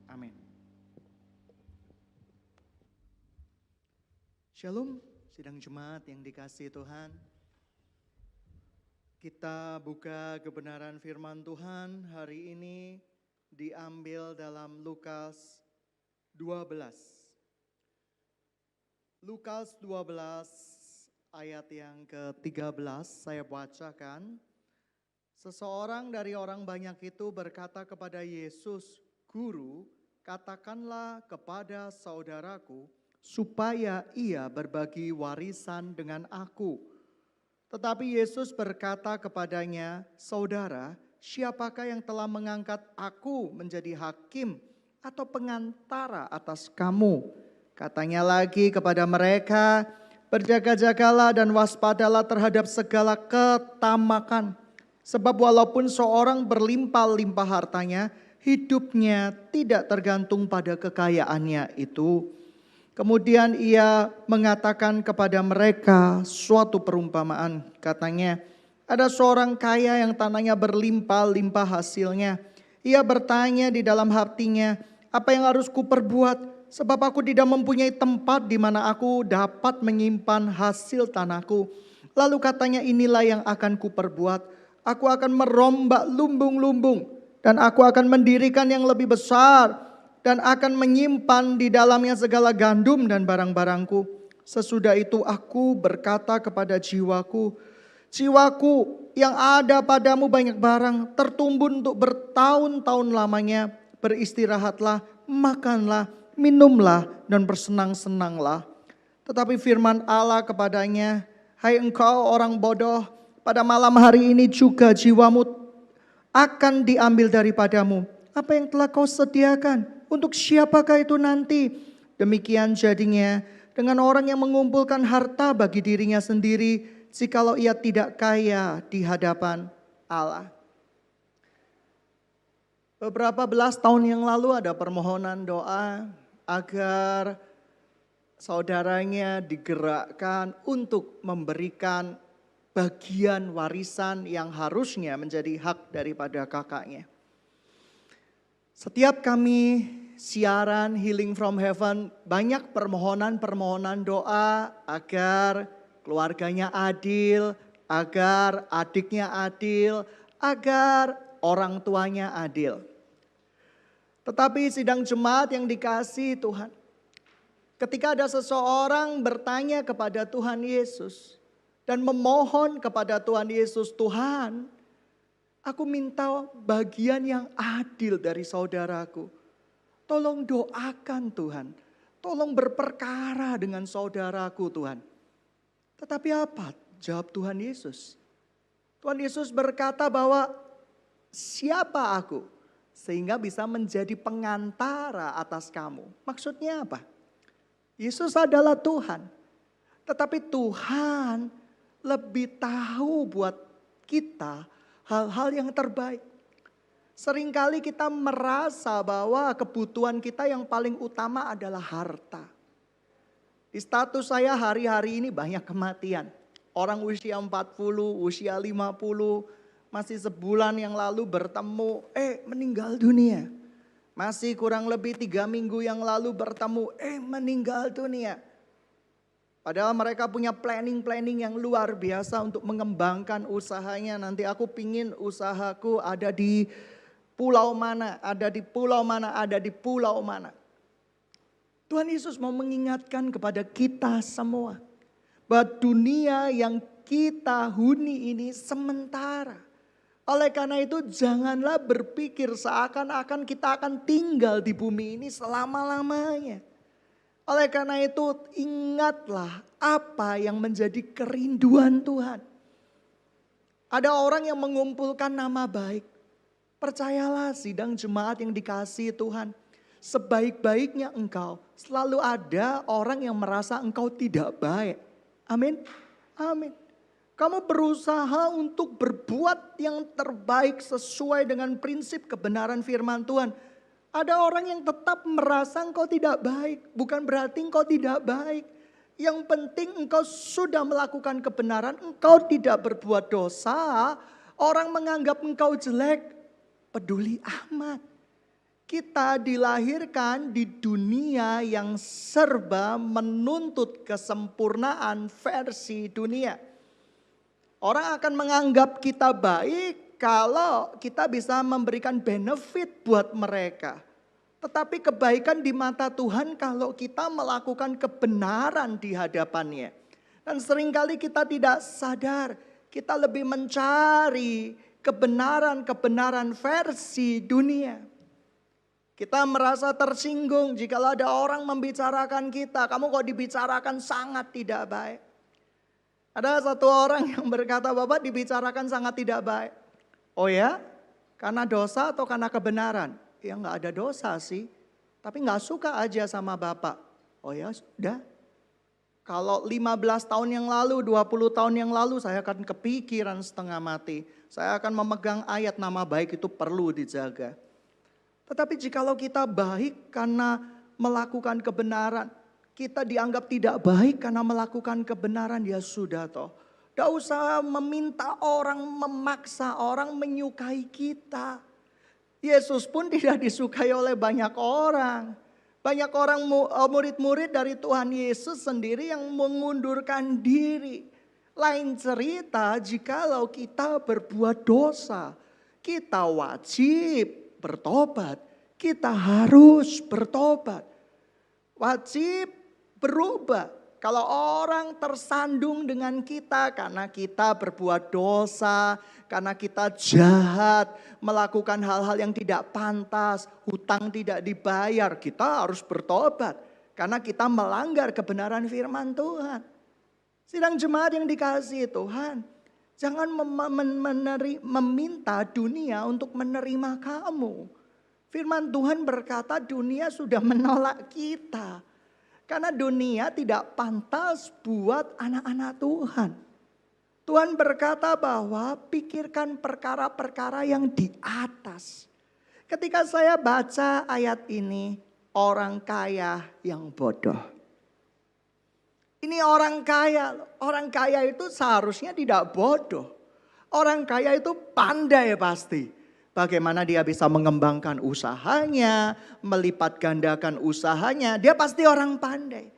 Amin. Shalom, sidang Jemaat yang dikasihi Tuhan. Kita buka kebenaran firman Tuhan hari ini diambil dalam Lukas 12. Lukas 12 ayat yang ke-13 saya bacakan. Seseorang dari orang banyak itu berkata kepada Yesus, "Guru, katakanlah kepada saudaraku supaya ia berbagi warisan dengan aku." Tetapi Yesus berkata kepadanya, "Saudara, siapakah yang telah mengangkat aku menjadi hakim atau pengantara atas kamu?" Katanya lagi kepada mereka, "Berjaga-jagalah dan waspadalah terhadap segala ketamakan. Sebab walaupun seorang berlimpah-limpah hartanya, hidupnya tidak tergantung pada kekayaannya itu." Kemudian ia mengatakan kepada mereka suatu perumpamaan. Katanya, ada seorang kaya yang tanahnya berlimpah-limpah hasilnya. Ia bertanya di dalam hatinya, "Apa yang harus kuperbuat? Sebab aku tidak mempunyai tempat di mana aku dapat menyimpan hasil tanahku." Lalu katanya, "Inilah yang akan kuperbuat. Aku akan merombak lumbung-lumbung dan aku akan mendirikan yang lebih besar. Dan akan menyimpan di dalamnya segala gandum dan barang-barangku. Sesudah itu aku berkata kepada jiwaku, 'Jiwaku, yang ada padamu banyak barang, tertumbun untuk bertahun-tahun lamanya. Beristirahatlah, makanlah, minumlah, dan bersenang-senanglah.' Tetapi firman Allah kepadanya, 'Hai engkau orang bodoh, pada malam hari ini juga jiwamu akan diambil daripadamu. Apa yang telah kau sediakan? Untuk siapakah itu nanti?' Demikian jadinya dengan orang yang mengumpulkan harta bagi dirinya sendiri, jikalau ia tidak kaya di hadapan Allah." Beberapa belas tahun yang lalu ada permohonan doa agar saudaranya digerakkan untuk memberikan bagian warisan yang harusnya menjadi hak daripada kakaknya. Setiap kami siaran Healing from Heaven, banyak permohonan doa agar keluarganya adil, agar adiknya adil, agar orang tuanya adil. Tetapi sidang jemaat yang dikasihi Tuhan, ketika ada seseorang bertanya kepada Tuhan Yesus dan memohon kepada Tuhan Yesus, "Tuhan, aku minta bagian yang adil dari saudaraku. Tolong doakan Tuhan. Tolong berperkara dengan saudaraku Tuhan." Tetapi apa jawab Tuhan Yesus? Tuhan Yesus berkata bahwa siapa aku sehingga bisa menjadi pengantara atas kamu. Maksudnya apa? Yesus adalah Tuhan. Tetapi Tuhan lebih tahu buat kita hal-hal yang terbaik. Seringkali kita merasa bahwa kebutuhan kita yang paling utama adalah harta. Di status saya hari-hari ini banyak kematian. Orang usia 40, usia 50, masih sebulan yang lalu bertemu, meninggal dunia. Masih kurang lebih 3 minggu yang lalu bertemu, meninggal dunia. Padahal mereka punya planning yang luar biasa untuk mengembangkan usahanya. Nanti aku pingin usahaku ada di pulau mana, ada di pulau mana, ada di pulau mana. Tuhan Yesus mau mengingatkan kepada kita semua bahwa dunia yang kita huni ini sementara. Oleh karena itu janganlah berpikir seakan-akan kita akan tinggal di bumi ini selama-lamanya. Oleh karena itu ingatlah apa yang menjadi kerinduan Tuhan. Ada orang yang mengumpulkan nama baik. Percayalah sidang jemaat yang dikasihi Tuhan. Sebaik-baiknya engkau, selalu ada orang yang merasa engkau tidak baik. Amin. Amin. Kamu berusaha untuk berbuat yang terbaik sesuai dengan prinsip kebenaran firman Tuhan. Ada orang yang tetap merasa engkau tidak baik. Bukan berarti engkau tidak baik. Yang penting engkau sudah melakukan kebenaran. Engkau tidak berbuat dosa. Orang menganggap engkau jelek. Peduli amat. Kita dilahirkan di dunia yang serba menuntut kesempurnaan versi dunia. Orang akan menganggap kita baik kalau kita bisa memberikan benefit buat mereka. Tetapi kebaikan di mata Tuhan kalau kita melakukan kebenaran di hadapannya. Dan seringkali kita tidak sadar, kita lebih mencari kebenaran-kebenaran versi dunia. Kita merasa tersinggung jika ada orang membicarakan kita. Kamu kok dibicarakan sangat tidak baik. Ada satu orang yang berkata, Bapak dibicarakan sangat tidak baik. Oh ya? Karena dosa atau karena kebenaran? Ya nggak ada dosa sih. Tapi nggak suka aja sama Bapak. Oh ya sudah. Kalau 15 tahun yang lalu, 20 tahun yang lalu saya akan kepikiran setengah mati. Saya akan memegang ayat nama baik itu perlu dijaga. Tetapi jikalau kita baik karena melakukan kebenaran, kita dianggap tidak baik karena melakukan kebenaran, ya sudah toh. Tidak usah meminta orang, memaksa orang menyukai kita. Yesus pun tidak disukai oleh banyak orang. Banyak orang murid-murid dari Tuhan Yesus sendiri yang mengundurkan diri. Lain cerita jikalau kita berbuat dosa, kita wajib bertobat, kita harus bertobat. Wajib berubah. Kalau orang tersandung dengan kita karena kita berbuat dosa, karena kita jahat, melakukan hal-hal yang tidak pantas, hutang tidak dibayar, kita harus bertobat. Karena kita melanggar kebenaran firman Tuhan. Sidang jemaat yang dikasihi Tuhan, jangan meminta dunia untuk menerima kamu. Firman Tuhan berkata dunia sudah menolak kita. Karena dunia tidak pantas buat anak-anak Tuhan. Tuhan berkata bahwa pikirkan perkara-perkara yang di atas. Ketika saya baca ayat ini, orang kaya yang bodoh. Ini orang kaya. Orang kaya itu seharusnya tidak bodoh. Orang kaya itu pandai pasti. Bagaimana dia bisa mengembangkan usahanya, melipat gandakan usahanya. Dia pasti orang pandai.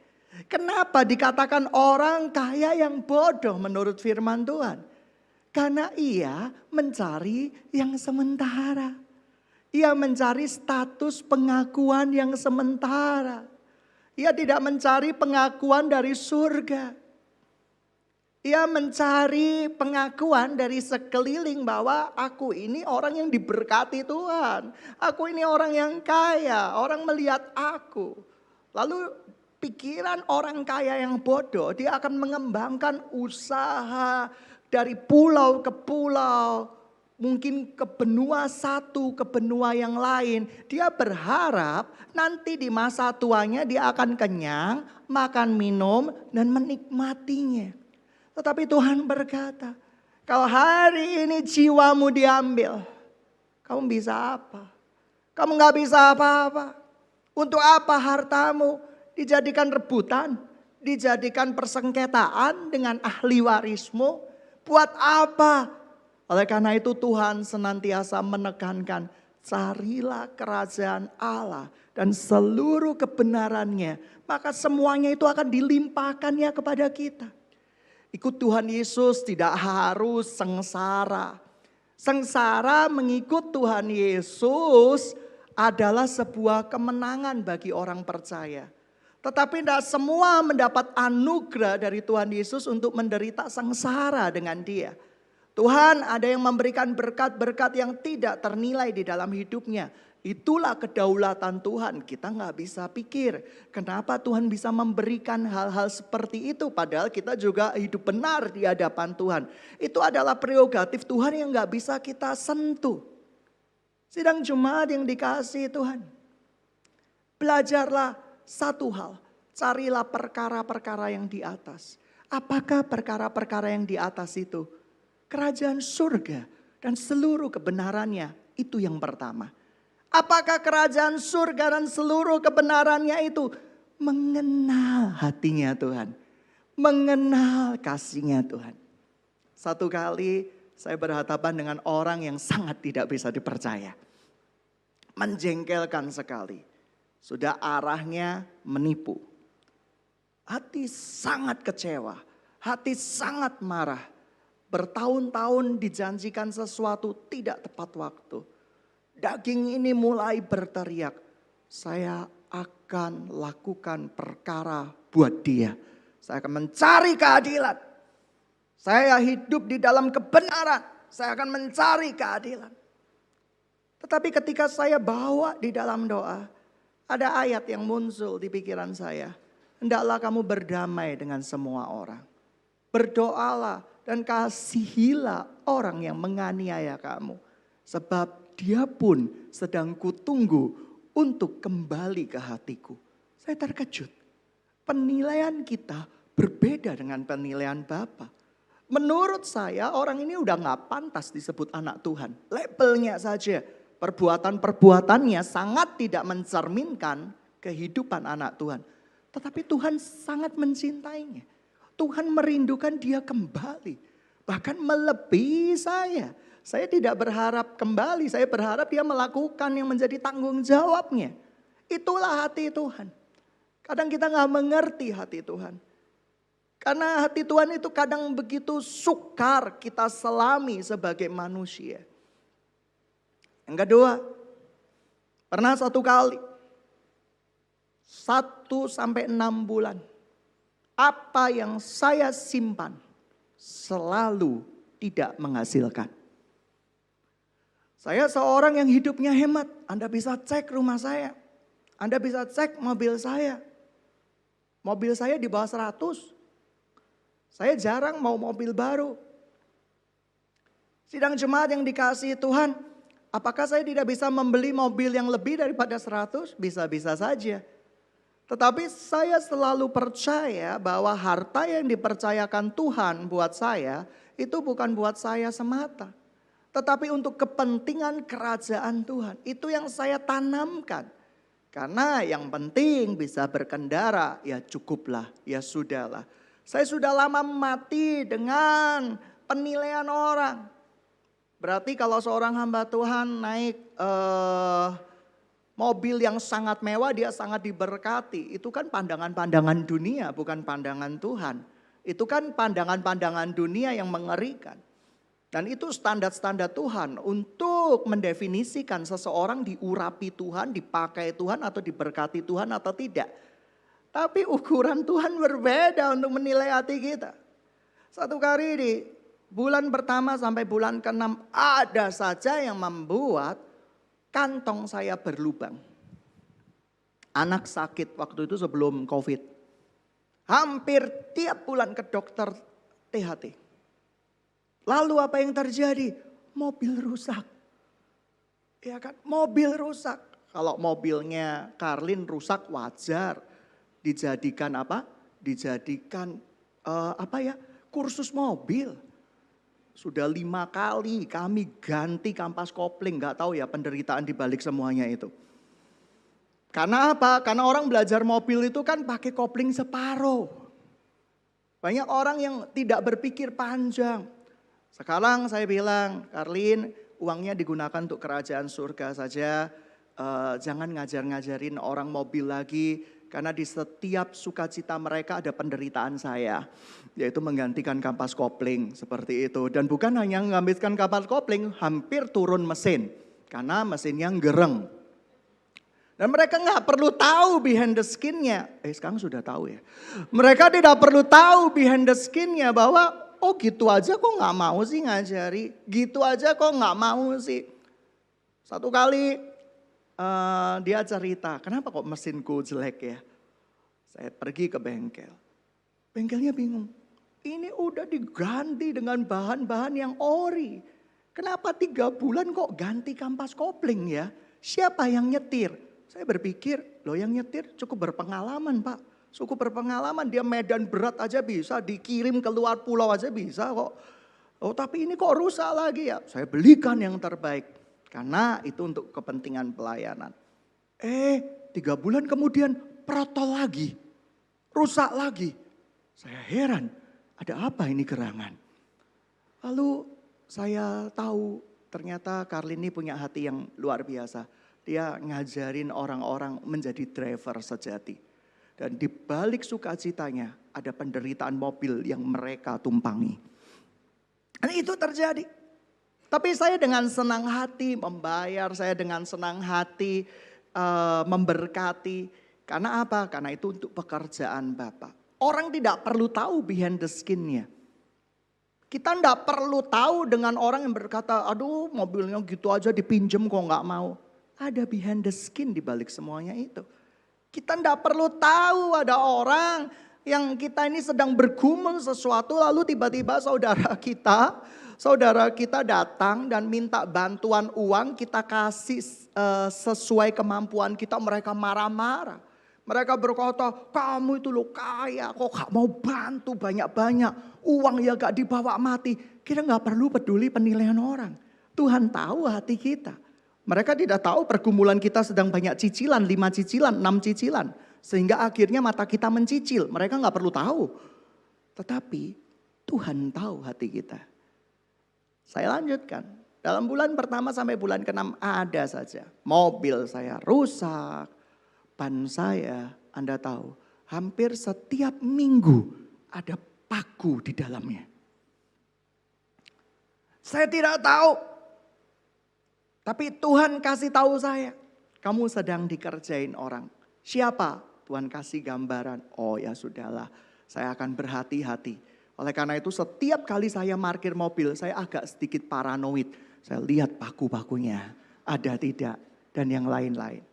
Kenapa dikatakan orang kaya yang bodoh menurut firman Tuhan? Karena ia mencari yang sementara. Ia mencari status pengakuan yang sementara. Ia tidak mencari pengakuan dari surga. Ia mencari pengakuan dari sekeliling bahwa aku ini orang yang diberkati Tuhan. Aku ini orang yang kaya, orang melihat aku. Lalu pikiran orang kaya yang bodoh, dia akan mengembangkan usaha dari pulau ke pulau. Mungkin ke benua satu, ke benua yang lain. Dia berharap nanti di masa tuanya dia akan kenyang, makan minum dan menikmatinya. Tetapi Tuhan berkata, kalau hari ini jiwamu diambil, kamu bisa apa? Kamu gak bisa apa-apa. Untuk apa hartamu dijadikan rebutan, dijadikan persengketaan dengan ahli warismu? Buat apa? Oleh karena itu Tuhan senantiasa menekankan, carilah kerajaan Allah dan seluruh kebenarannya. Maka semuanya itu akan dilimpahkannya kepada kita. Ikut Tuhan Yesus tidak harus sengsara. Sengsara mengikut Tuhan Yesus adalah sebuah kemenangan bagi orang percaya. Tetapi tidak semua mendapat anugerah dari Tuhan Yesus untuk menderita sengsara dengan dia. Tuhan ada yang memberikan berkat-berkat yang tidak ternilai di dalam hidupnya. Itulah kedaulatan Tuhan. Kita nggak bisa pikir kenapa Tuhan bisa memberikan hal-hal seperti itu. Padahal kita juga hidup benar di hadapan Tuhan. Itu adalah prerogatif Tuhan yang nggak bisa kita sentuh. Sidang jemaat yang dikasihi Tuhan. Belajarlah satu hal. Carilah perkara-perkara yang di atas. Apakah perkara-perkara yang di atas itu? Kerajaan surga dan seluruh kebenarannya, itu yang pertama. Apakah kerajaan surga dan seluruh kebenarannya itu? Mengenal hatinya Tuhan. Mengenal kasihnya Tuhan. Satu kali saya berhadapan dengan orang yang sangat tidak bisa dipercaya. menjengkelkan sekali. Sudah arahnya menipu. Hati sangat kecewa, hati sangat marah. Bertahun-tahun dijanjikan sesuatu tidak tepat waktu. Daging ini mulai berteriak, saya akan lakukan perkara buat dia. Saya akan mencari keadilan. Saya hidup di dalam kebenaran. Saya akan mencari keadilan. Tetapi ketika saya bawa di dalam doa, ada ayat yang muncul di pikiran saya. Hendaklah kamu berdamai dengan semua orang. Berdoalah dan kasihilah orang yang menganiaya kamu. Sebab dia pun sedang kutunggu untuk kembali ke hatiku. Saya terkejut. Penilaian kita berbeda dengan penilaian Bapa. Menurut saya orang ini udah gak pantas disebut anak Tuhan. Labelnya saja. Perbuatan-perbuatannya sangat tidak mencerminkan kehidupan anak Tuhan. Tetapi Tuhan sangat mencintainya. Tuhan merindukan dia kembali. Bahkan melebihi saya. Saya tidak berharap kembali. Saya berharap dia melakukan yang menjadi tanggung jawabnya. Itulah hati Tuhan. Kadang kita gak mengerti hati Tuhan. Karena hati Tuhan itu kadang begitu sukar kita selami sebagai manusia. Yang kedua, pernah satu kali, 1-6 bulan, apa yang saya simpan selalu tidak menghasilkan. Saya seorang yang hidupnya hemat, Anda bisa cek rumah saya, Anda bisa cek mobil saya. Mobil saya di bawah 100. Saya jarang mau mobil baru. Sidang jemaat yang dikasihi Tuhan, apakah saya tidak bisa membeli mobil yang lebih daripada 100? Bisa-bisa saja. Tetapi saya selalu percaya bahwa harta yang dipercayakan Tuhan buat saya, itu bukan buat saya semata. Tetapi untuk kepentingan kerajaan Tuhan. Itu yang saya tanamkan. Karena yang penting bisa berkendara, ya cukuplah, ya sudahlah. Saya sudah lama mati dengan penilaian orang. Berarti kalau seorang hamba Tuhan naik mobil yang sangat mewah, dia sangat diberkati. Itu kan pandangan-pandangan dunia, bukan pandangan Tuhan. Itu kan pandangan-pandangan dunia yang mengerikan. Dan itu standar-standar Tuhan untuk mendefinisikan seseorang diurapi Tuhan, dipakai Tuhan atau diberkati Tuhan atau tidak. Tapi ukuran Tuhan berbeda untuk menilai hati kita. Satu kali di bulan pertama sampai bulan ke-6 ada saja yang membuat kantong saya berlubang. Anak sakit waktu itu sebelum COVID. Hampir tiap bulan ke dokter THT. Lalu apa yang terjadi? Mobil rusak. Ya kan, mobil rusak. Kalau mobilnya Karlin rusak wajar. Dijadikan apa? Dijadikan kursus mobil. Sudah 5 kali kami ganti kampas kopling. Gak tahu ya penderitaan dibalik semuanya itu. Karena apa? Karena orang belajar mobil itu kan pakai kopling separuh. Banyak orang yang tidak berpikir panjang. Sekarang saya bilang, Karlin, uangnya digunakan untuk kerajaan surga saja. Jangan ngajar-ngajarin orang mobil lagi. Karena di setiap sukacita mereka ada penderitaan saya. Yaitu menggantikan kampas kopling seperti itu. Dan bukan hanya menggantikan kampas kopling, hampir turun mesin. Karena mesinnya gereng. Dan mereka nggak perlu tahu behind the skin-nya. Sekarang sudah tahu ya. Mereka tidak perlu tahu behind the skin-nya bahwa oh gitu aja kok nggak mau sih ngajari. Gitu aja kok nggak mau sih. Satu kali dia cerita, kenapa kok mesinku jelek ya? Saya pergi ke bengkel. Bengkelnya bingung. Ini udah diganti dengan bahan-bahan yang ori. Kenapa 3 bulan kok ganti kampas kopling ya? Siapa yang nyetir? Saya berpikir, loh yang nyetir cukup berpengalaman Pak. Cukup berpengalaman, dia medan berat aja bisa, dikirim ke luar pulau aja bisa kok. Oh tapi ini kok rusak lagi ya? Saya belikan yang terbaik. Karena itu untuk kepentingan pelayanan. 3 bulan kemudian protol lagi. Rusak lagi. Saya heran, ada apa ini gerangan? Lalu saya tahu ternyata Karlin ini punya hati yang luar biasa. Dia ngajarin orang-orang menjadi driver sejati. Dan di balik sukacitanya ada penderitaan mobil yang mereka tumpangi. Dan itu terjadi. Tapi saya dengan senang hati membayar, saya dengan senang hati memberkati. Karena apa? Karena itu untuk pekerjaan Bapak. Orang tidak perlu tahu behind the skin-nya. Kita tidak perlu tahu dengan orang yang berkata, aduh mobilnya gitu aja dipinjem kok nggak mau. Ada behind the skin di balik semuanya itu. Kita tidak perlu tahu ada orang yang kita ini sedang bergumul sesuatu lalu tiba-tiba saudara kita datang dan minta bantuan uang, kita kasih sesuai kemampuan kita, mereka marah-marah. Mereka berkata, kamu itu loh kaya, kok gak mau bantu banyak-banyak, uang ya gak dibawa mati. Kita gak perlu peduli penilaian orang. Tuhan tahu hati kita. Mereka tidak tahu pergumulan kita sedang banyak cicilan, 5 cicilan, 6 cicilan. Sehingga akhirnya mata kita mencicil, mereka gak perlu tahu. Tetapi Tuhan tahu hati kita. Saya lanjutkan, dalam bulan pertama sampai bulan ke-6 ada saja. Mobil saya rusak, ban saya, Anda tahu, hampir setiap minggu ada paku di dalamnya. Saya tidak tahu. Tapi Tuhan kasih tahu saya, kamu sedang dikerjain orang. Siapa? Tuhan kasih gambaran. Oh ya sudahlah, saya akan berhati-hati. Oleh karena itu setiap kali saya parkir mobil, saya agak sedikit paranoid. Saya lihat paku-pakunya, ada tidak, dan yang lain-lain.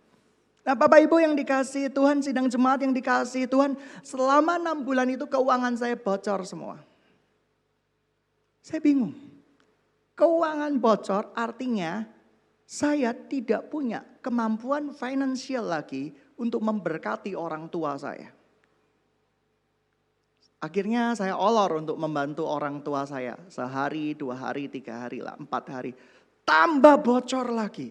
Nah Bapak Ibu yang dikasih Tuhan, sidang jemaat yang dikasih Tuhan, selama 6 bulan itu keuangan saya bocor semua. Saya bingung. Keuangan bocor artinya saya tidak punya kemampuan finansial lagi untuk memberkati orang tua saya. Akhirnya saya olor untuk membantu orang tua saya. Sehari, 2 hari, 3 hari lah, 4 hari. Tambah bocor lagi.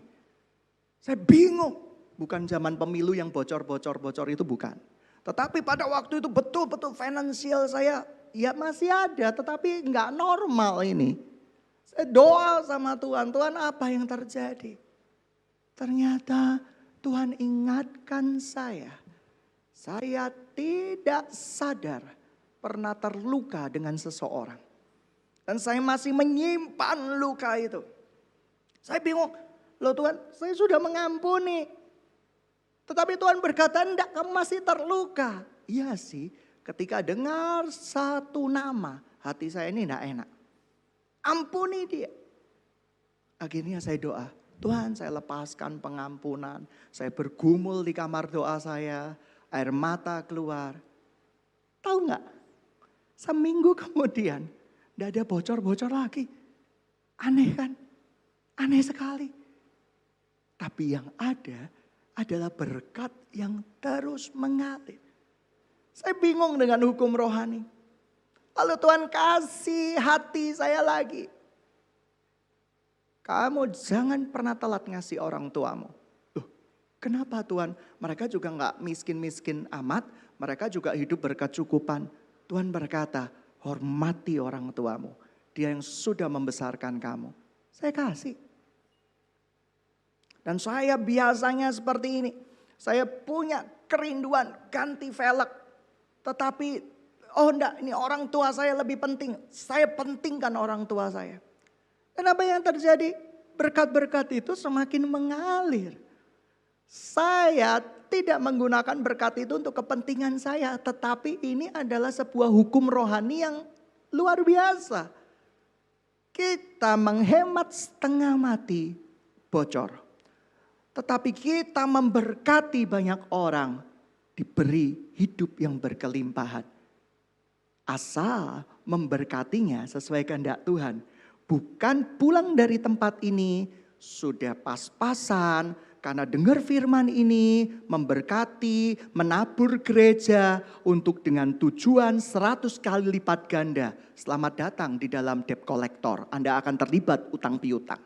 Saya bingung. Bukan zaman pemilu yang bocor-bocor itu bukan. Tetapi pada waktu itu betul-betul finansial saya ya masih ada. Tetapi nggak normal ini. Saya doa sama Tuhan, Tuhan apa yang terjadi? Ternyata Tuhan ingatkan saya tidak sadar pernah terluka dengan seseorang. Dan saya masih menyimpan luka itu. Saya bingung, loh Tuhan saya sudah mengampuni. Tetapi Tuhan berkata, enggak kamu masih terluka. Iya sih, ketika dengar satu nama, hati saya ini enggak enak. Ampuni dia. Akhirnya saya doa, Tuhan saya lepaskan pengampunan. Saya bergumul di kamar doa saya, air mata keluar. Tahu enggak? Seminggu kemudian, enggak ada bocor-bocor lagi. Aneh kan? Aneh sekali. Tapi yang ada adalah berkat yang terus mengalir. Saya bingung dengan hukum rohani. Lalu Tuhan kasih hati saya lagi. Kamu jangan pernah telat ngasih orang tuamu. Loh, kenapa Tuhan? Mereka juga gak miskin-miskin amat. Mereka juga hidup berkecukupan. Tuhan berkata, hormati orang tuamu. Dia yang sudah membesarkan kamu. Saya kasih. Dan saya biasanya seperti ini. Saya punya kerinduan ganti velg. Tetapi oh enggak, ini orang tua saya lebih penting. Saya pentingkan orang tua saya. Dan apa yang terjadi? Berkat-berkat itu semakin mengalir. Saya tidak menggunakan berkat itu untuk kepentingan saya. Tetapi ini adalah sebuah hukum rohani yang luar biasa. Kita menghemat setengah mati bocor. Tetapi kita memberkati banyak orang diberi hidup yang berkelimpahan. Asal memberkatinya sesuai kehendak Tuhan. Bukan pulang dari tempat ini sudah pas-pasan karena dengar firman ini memberkati, menabur gereja untuk dengan tujuan 100 kali lipat ganda. Selamat datang di dalam debt collector. Anda akan terlibat utang piutang.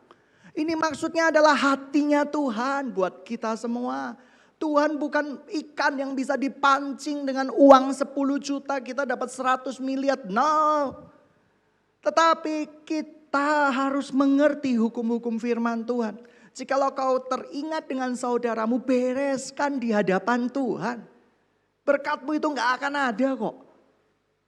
Ini maksudnya adalah hatinya Tuhan buat kita semua. Tuhan bukan ikan yang bisa dipancing dengan uang 10 juta kita dapat 100 miliar. No. Tetapi kita harus mengerti hukum-hukum firman Tuhan. Jikalau kau teringat dengan saudaramu, bereskan di hadapan Tuhan. Berkatmu itu gak akan ada kok.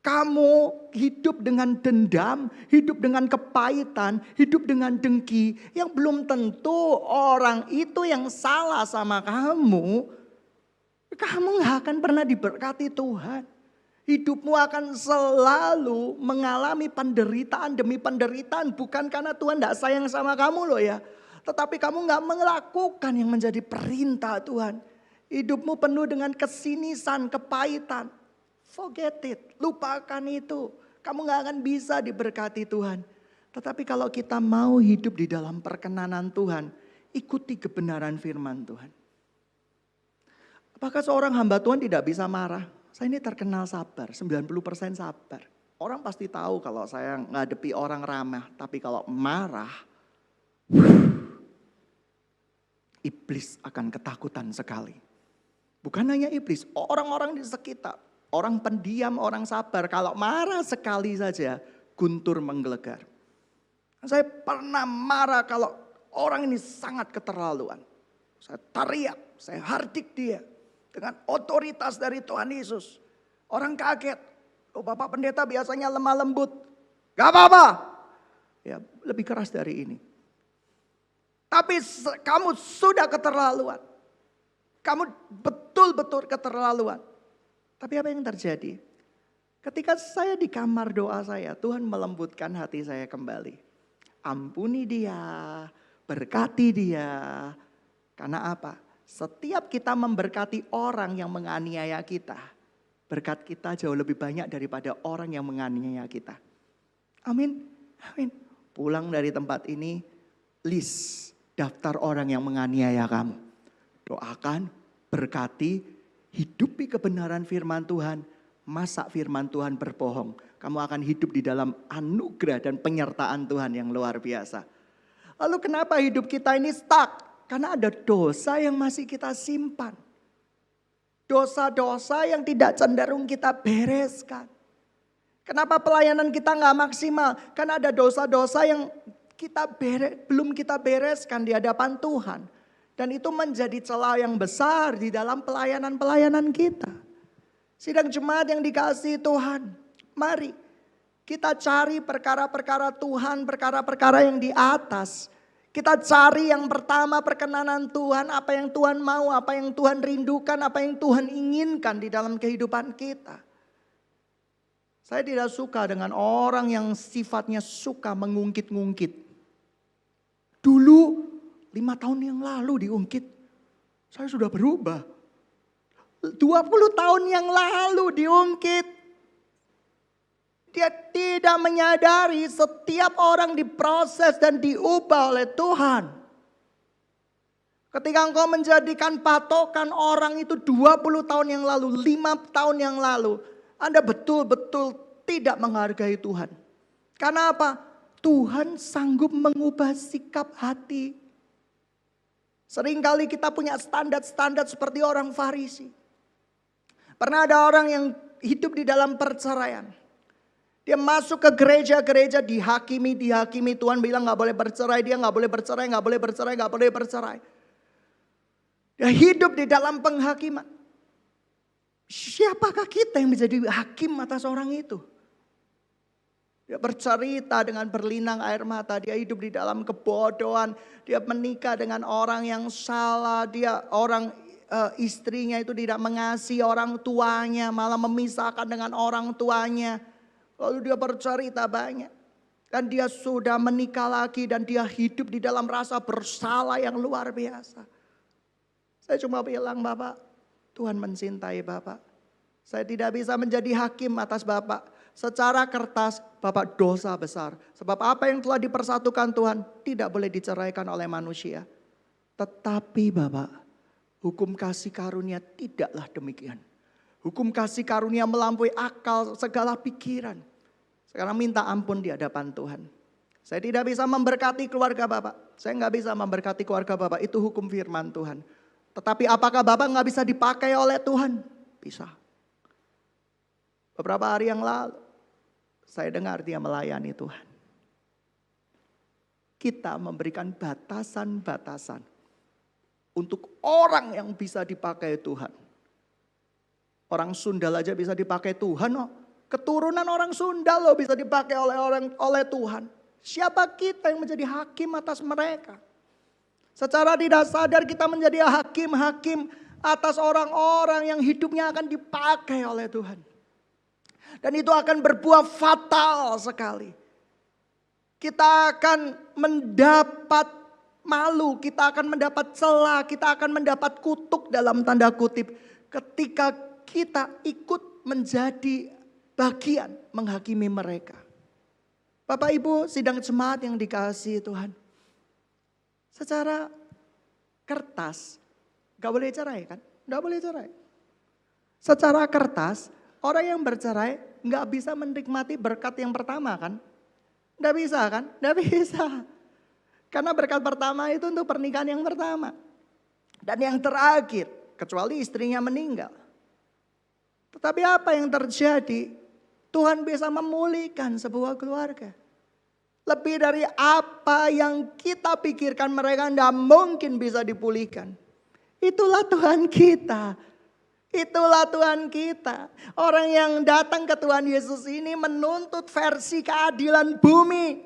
Kamu hidup dengan dendam, hidup dengan kepahitan, hidup dengan dengki. Yang belum tentu orang itu yang salah sama kamu. Kamu gak akan pernah diberkati Tuhan. Hidupmu akan selalu mengalami penderitaan demi penderitaan. Bukan karena Tuhan gak sayang sama kamu loh ya. Tetapi kamu gak melakukan yang menjadi perintah Tuhan. Hidupmu penuh dengan kesinisan, kepahitan. Forget it, lupakan itu. Kamu gak akan bisa diberkati Tuhan. Tetapi kalau kita mau hidup di dalam perkenanan Tuhan, ikuti kebenaran firman Tuhan. Apakah seorang hamba Tuhan tidak bisa marah? Saya ini terkenal sabar, 90% sabar. Orang pasti tahu kalau saya ngadepi orang ramah. Tapi kalau marah, iblis akan ketakutan sekali. Bukan hanya iblis, orang-orang di sekitar. Orang pendiam, orang sabar, kalau marah sekali saja, guntur menggelegar. Saya pernah marah kalau orang ini sangat keterlaluan. Saya teriak, saya hardik dia dengan otoritas dari Tuhan Yesus. Orang kaget, oh Bapak Pendeta biasanya lemah lembut. Gak apa-apa, ya lebih keras dari ini. Tapi kamu sudah keterlaluan. Kamu betul-betul keterlaluan. Tapi apa yang terjadi? Ketika saya di kamar doa saya, Tuhan melembutkan hati saya kembali. Ampuni dia, berkati dia. Karena apa? Setiap kita memberkati orang yang menganiaya kita, berkat kita jauh lebih banyak daripada orang yang menganiaya kita. Amin, amin. Pulang dari tempat ini, list daftar orang yang menganiaya kamu. Doakan, berkati, hidupi kebenaran firman Tuhan. Masa firman Tuhan berbohong. Kamu akan hidup di dalam anugerah dan penyertaan Tuhan yang luar biasa. Lalu kenapa hidup kita ini stuck? Karena ada dosa yang masih kita simpan. Dosa-dosa yang tidak cenderung kita bereskan. Kenapa pelayanan kita gak maksimal? Karena ada dosa-dosa yang belum kita bereskan di hadapan Tuhan. Dan itu menjadi celah yang besar di dalam pelayanan-pelayanan kita. Sidang jemaat yang dikasihi Tuhan, mari kita cari perkara-perkara Tuhan, perkara-perkara yang di atas. Kita cari yang pertama perkenanan Tuhan, apa yang Tuhan mau, apa yang Tuhan rindukan, apa yang Tuhan inginkan di dalam kehidupan kita. Saya tidak suka dengan orang yang sifatnya suka mengungkit-ungkit. Dulu 5 tahun yang lalu diungkit, saya sudah berubah. 20 tahun yang lalu diungkit. Dia tidak menyadari setiap orang diproses dan diubah oleh Tuhan. Ketika engkau menjadikan patokan orang itu 20 tahun yang lalu, 5 tahun yang lalu, Anda betul-betul tidak menghargai Tuhan. Karena apa? Tuhan sanggup mengubah sikap hati. Seringkali kita punya standar-standar seperti orang Farisi. Pernah ada orang yang hidup di dalam perceraian. Dia masuk ke gereja-gereja dihakimi. Tuhan bilang gak boleh bercerai, dia gak boleh bercerai, gak boleh bercerai, gak boleh bercerai. Dia hidup di dalam penghakiman. Siapakah kita yang menjadi hakim atas orang itu? Dia bercerita dengan berlinang air mata. Dia hidup di dalam kebodohan. Dia menikah dengan orang yang salah. Istrinya itu tidak mengasihi orang tuanya. Malah memisahkan dengan orang tuanya. Lalu dia bercerita banyak. Dan dia sudah menikah lagi. Dan dia hidup di dalam rasa bersalah yang luar biasa. Saya cuma bilang, Bapak, Tuhan mencintai Bapak. Saya tidak bisa menjadi hakim atas Bapak. Secara kertas Bapak dosa besar. Sebab apa yang telah dipersatukan Tuhan tidak boleh diceraikan oleh manusia. Tetapi Bapak, hukum kasih karunia tidaklah demikian. Hukum kasih karunia melampaui akal segala pikiran. Sekarang minta ampun di hadapan Tuhan. Saya tidak bisa memberkati keluarga Bapak. Saya nggak bisa memberkati keluarga Bapak. Itu hukum firman Tuhan. Tetapi apakah Bapak nggak bisa dipakai oleh Tuhan? Bisa. Beberapa hari yang lalu saya dengar dia melayani Tuhan. kita memberikan batasan-batasan untuk orang yang bisa dipakai Tuhan. Orang Sundal aja bisa dipakai Tuhan. Oh. Keturunan orang Sundal loh bisa dipakai oleh Tuhan. Siapa kita yang menjadi hakim atas mereka? Secara tidak sadar kita menjadi hakim-hakim atas orang-orang yang hidupnya akan dipakai oleh Tuhan. Dan itu akan berbuah fatal sekali. Kita akan mendapat malu, kita akan mendapat celah, kita akan mendapat kutuk dalam tanda kutip. Ketika kita ikut menjadi bagian menghakimi mereka. Bapak Ibu sidang jemaat yang dikasihi Tuhan. Secara kertas gak boleh cerai kan? Gak boleh cerai. Secara kertas orang yang bercerai gak bisa menikmati berkat yang pertama kan? Gak bisa kan? Gak bisa. Karena berkat pertama itu untuk pernikahan yang pertama. Dan yang terakhir kecuali istrinya meninggal. Tetapi apa yang terjadi? Tuhan bisa memulihkan sebuah keluarga. Lebih dari apa yang kita pikirkan mereka tidak mungkin bisa dipulihkan. Itulah Tuhan kita. Itulah Tuhan kita. Orang yang datang ke Tuhan Yesus ini menuntut versi keadilan bumi.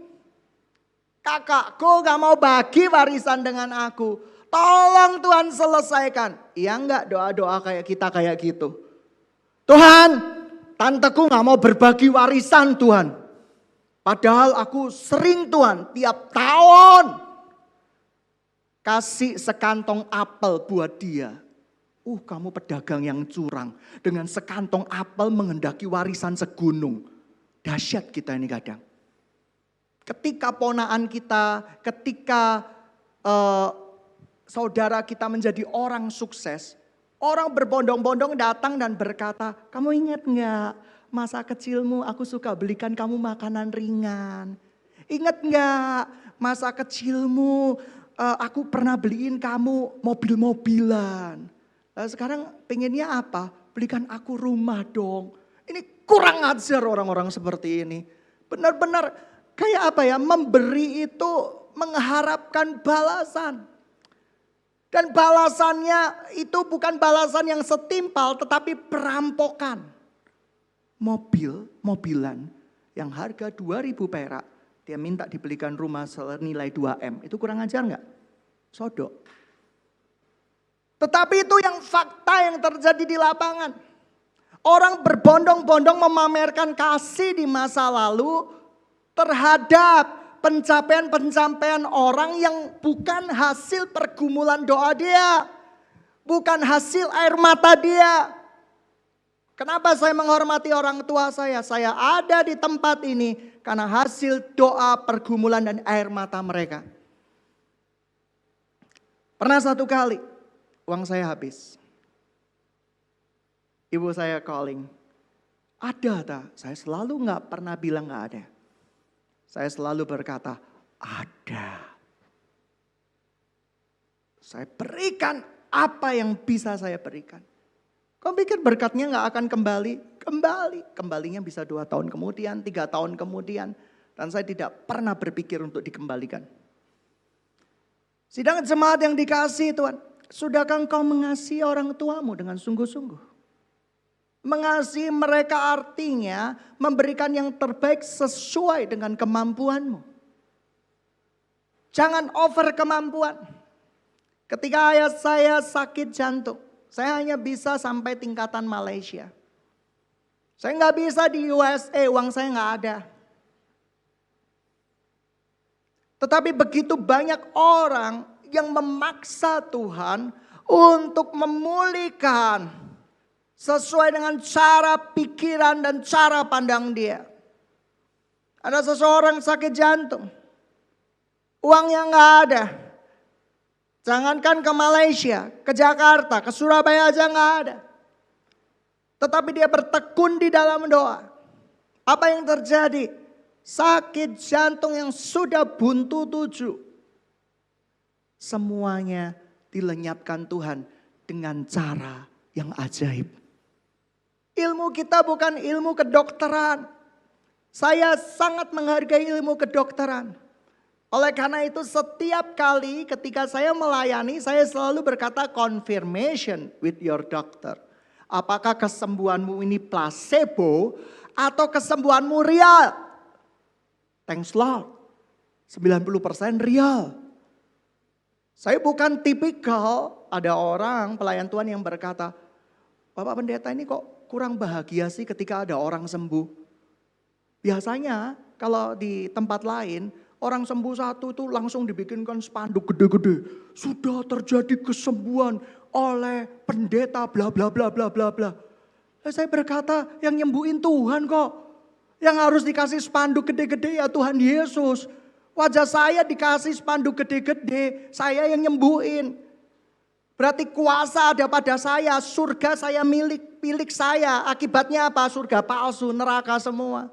Kakakku gak mau bagi warisan dengan aku. Tolong Tuhan selesaikan. Iya enggak doa-doa kayak kita kayak gitu. Tuhan, tanteku gak mau berbagi warisan Tuhan. Padahal aku sering Tuhan tiap tahun kasih sekantong apel buat dia. Kamu pedagang yang curang. Dengan sekantong apel menghendaki warisan segunung. Dahsyat kita ini kadang. Ketika ponaan kita, ketika saudara kita menjadi orang sukses. Orang berbondong-bondong datang dan berkata, kamu ingat gak masa kecilmu aku suka belikan kamu makanan ringan. Ingat gak masa kecilmu aku pernah beliin kamu mobil-mobilan. Sekarang pengennya apa? Belikan aku rumah dong. Ini kurang ajar orang-orang seperti ini. Benar-benar kayak apa ya? Memberi itu mengharapkan balasan. Dan balasannya itu bukan balasan yang setimpal tetapi perampokan. Mobilan yang harga 2.000 perak. Dia minta dibelikan rumah senilai 2M. Itu kurang ajar enggak? Sodok. Tetapi itu yang fakta yang terjadi di lapangan. Orang berbondong-bondong memamerkan kasih di masa lalu terhadap pencapaian-pencapaian orang yang bukan hasil pergumulan doa dia. Bukan hasil air mata dia. Kenapa saya menghormati orang tua saya? Saya ada di tempat ini karena hasil doa, pergumulan dan air mata mereka. Pernah satu kali uang saya habis. Ibu saya calling. Ada tak? Saya selalu gak pernah bilang gak ada. Saya selalu berkata, ada. Saya berikan apa yang bisa saya berikan. Kau pikir berkatnya gak akan kembali? Kembali. Kembalinya bisa 2 tahun kemudian, 3 tahun kemudian. Dan saya tidak pernah berpikir untuk dikembalikan. Sidang jemaat yang dikasihi Tuhan. Sudahkah engkau mengasihi orang tuamu dengan sungguh-sungguh? Mengasihi mereka artinya memberikan yang terbaik sesuai dengan kemampuanmu. Jangan over kemampuan. Ketika ayah saya sakit jantung, saya hanya bisa sampai tingkatan Malaysia. Saya nggak bisa di USA, uang saya nggak ada. Tetapi begitu banyak orang yang memaksa Tuhan untuk memulihkan sesuai dengan cara pikiran dan cara pandang dia. Ada seseorang sakit jantung. Uangnya gak ada. Jangankan ke Malaysia, ke Jakarta, ke Surabaya aja gak ada. Tetapi dia bertekun di dalam doa. Apa yang terjadi? Sakit jantung yang sudah buntu 7. Semuanya dilenyapkan Tuhan dengan cara yang ajaib. Ilmu kita bukan ilmu kedokteran. Saya sangat menghargai ilmu kedokteran. Oleh karena itu setiap kali ketika saya melayani, saya selalu berkata confirmation with your doctor. Apakah kesembuhanmu ini placebo atau kesembuhanmu real? Thanks Lord. 90% real. Saya bukan tipikal ada orang pelayan Tuhan yang berkata, Bapak Pendeta ini kok kurang bahagia sih ketika ada orang sembuh. Biasanya kalau di tempat lain, orang sembuh satu itu langsung dibikinkan spanduk gede-gede. Sudah terjadi kesembuhan oleh pendeta bla bla bla bla bla bla. Saya berkata yang nyembuhin Tuhan kok. Yang harus dikasih spanduk gede-gede ya Tuhan Yesus. Wajah saya dikasih spanduk gede-gede, saya yang nyembuhin. Berarti kuasa ada pada saya, surga saya milik saya. Akibatnya apa? Surga palsu, neraka semua.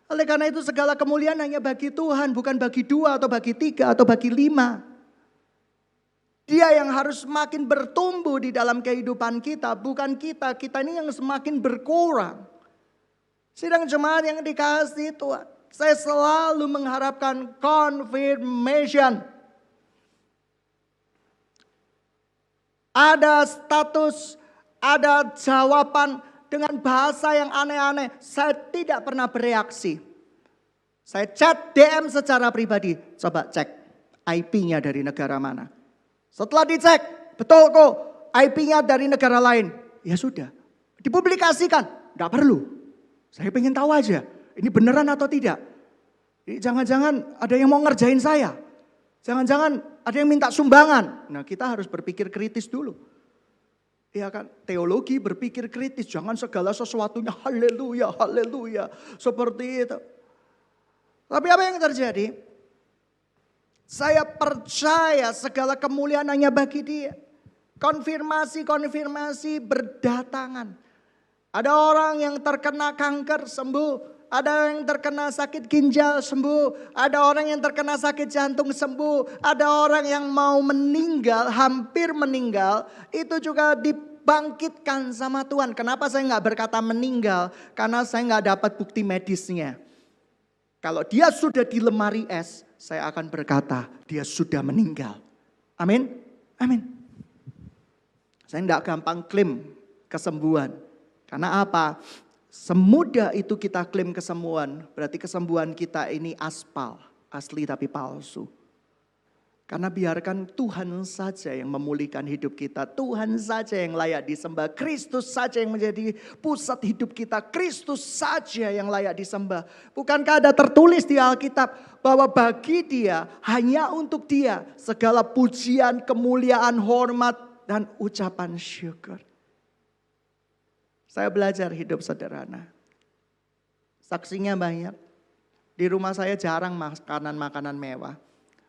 Oleh karena itu segala kemuliaan hanya bagi Tuhan, bukan bagi 2 atau bagi 3 atau bagi 5. Dia yang harus semakin bertumbuh di dalam kehidupan kita, bukan kita. Kita ini yang semakin berkurang. Sidang jemaat yang dikasihi Tuhan. Saya selalu mengharapkan confirmation. Ada status, ada jawaban dengan bahasa yang aneh-aneh. Saya tidak pernah bereaksi. Saya chat DM secara pribadi. Coba cek IP-nya dari negara mana. Setelah dicek, betul kok IP-nya dari negara lain. Ya sudah, dipublikasikan. Gak perlu. Saya pengen tahu aja. Ini beneran atau tidak? Jangan-jangan ada yang mau ngerjain saya. Jangan-jangan ada yang minta sumbangan. Nah kita harus berpikir kritis dulu. Ya kan, teologi berpikir kritis. Jangan segala sesuatunya haleluya, haleluya. Seperti itu. Tapi apa yang terjadi? Saya percaya segala kemuliaan hanya bagi Dia. Konfirmasi berdatangan. Ada orang yang terkena kanker sembuh. Ada yang terkena sakit ginjal sembuh. Ada orang yang terkena sakit jantung sembuh. Ada orang yang mau meninggal, hampir meninggal. Itu juga dibangkitkan sama Tuhan. Kenapa saya nggak berkata meninggal? Karena saya nggak dapat bukti medisnya. Kalau dia sudah di lemari es, saya akan berkata dia sudah meninggal. Amin? Amin. Saya nggak gampang klaim kesembuhan. Karena apa? Semudah itu kita klaim kesembuhan, berarti kesembuhan kita ini aspal, asli tapi palsu. Karena biarkan Tuhan saja yang memulihkan hidup kita, Tuhan saja yang layak disembah, Kristus saja yang menjadi pusat hidup kita, Kristus saja yang layak disembah. Bukankah ada tertulis di Alkitab bahwa bagi Dia, hanya untuk Dia, segala pujian, kemuliaan, hormat, dan ucapan syukur. Saya belajar hidup sederhana. Saksinya banyak. Di rumah saya jarang makanan-makanan mewah.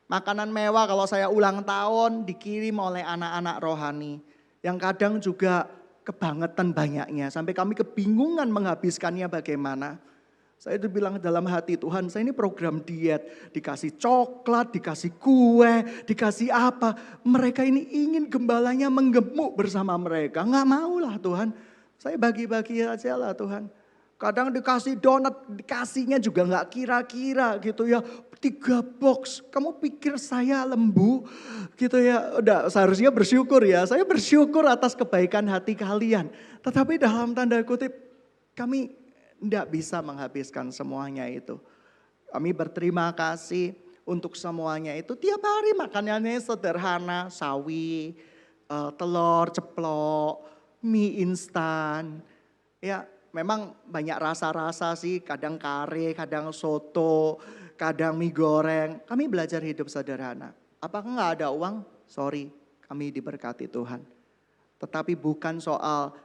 Makanan mewah kalau saya ulang tahun dikirim oleh anak-anak rohani. Yang kadang juga kebangetan banyaknya. Sampai kami kebingungan menghabiskannya bagaimana. Saya itu bilang dalam hati, Tuhan saya ini program diet. Dikasih coklat, dikasih kue, dikasih apa. Mereka ini ingin gembalanya menggemuk bersama mereka. Nggak maulah Tuhan. Saya bagi-bagi aja lah Tuhan. Kadang dikasih donat, dikasihnya juga gak kira-kira gitu ya. 3 box, kamu pikir saya lembu gitu ya. Udah seharusnya bersyukur ya. Saya bersyukur atas kebaikan hati kalian. Tetapi dalam tanda kutip, kami tidak bisa menghabiskan semuanya itu. Kami berterima kasih untuk semuanya itu. Tiap hari makanannya sederhana, sawi, telur, ceplok, mie instan. Ya memang banyak rasa-rasa sih. Kadang kare, kadang soto, kadang mie goreng. Kami belajar hidup sederhana. Apakah nggak ada uang? Sorry, kami diberkati Tuhan. Tetapi bukan soal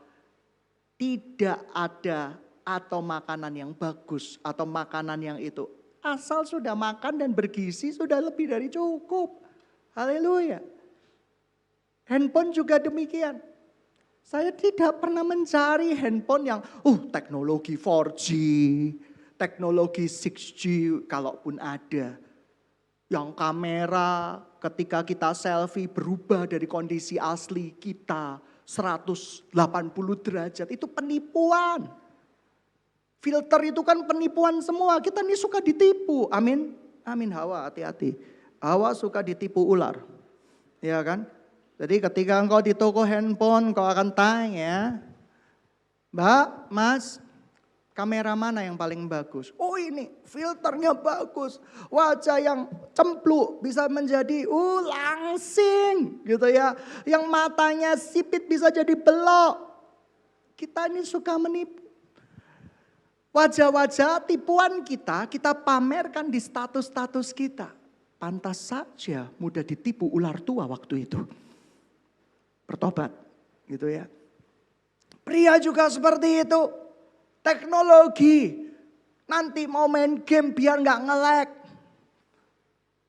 tidak ada atau makanan yang bagus atau makanan yang itu. Asal sudah makan dan bergizi sudah lebih dari cukup. Haleluya. Handphone juga demikian. Saya tidak pernah mencari handphone yang teknologi 4G, teknologi 6G kalaupun ada. Yang kamera ketika kita selfie berubah dari kondisi asli kita 180 derajat. Itu penipuan. Filter itu kan penipuan semua. Kita ini suka ditipu. Amin. Amin Hawa, hati-hati. Hawa suka ditipu ular. Ya kan? Jadi ketika engkau di toko handphone, engkau akan tanya, Mbak, Mas, kamera mana yang paling bagus? Oh ini filternya bagus. Wajah yang cempluk bisa menjadi langsing gitu ya. Yang matanya sipit bisa jadi belok. Kita ini suka menipu. Wajah-wajah tipuan kita pamerkan di status-status kita. Pantas saja mudah ditipu ular tua waktu itu. Bertobat gitu ya. Pria juga seperti itu. Teknologi. Nanti mau main game biar gak nge-lag.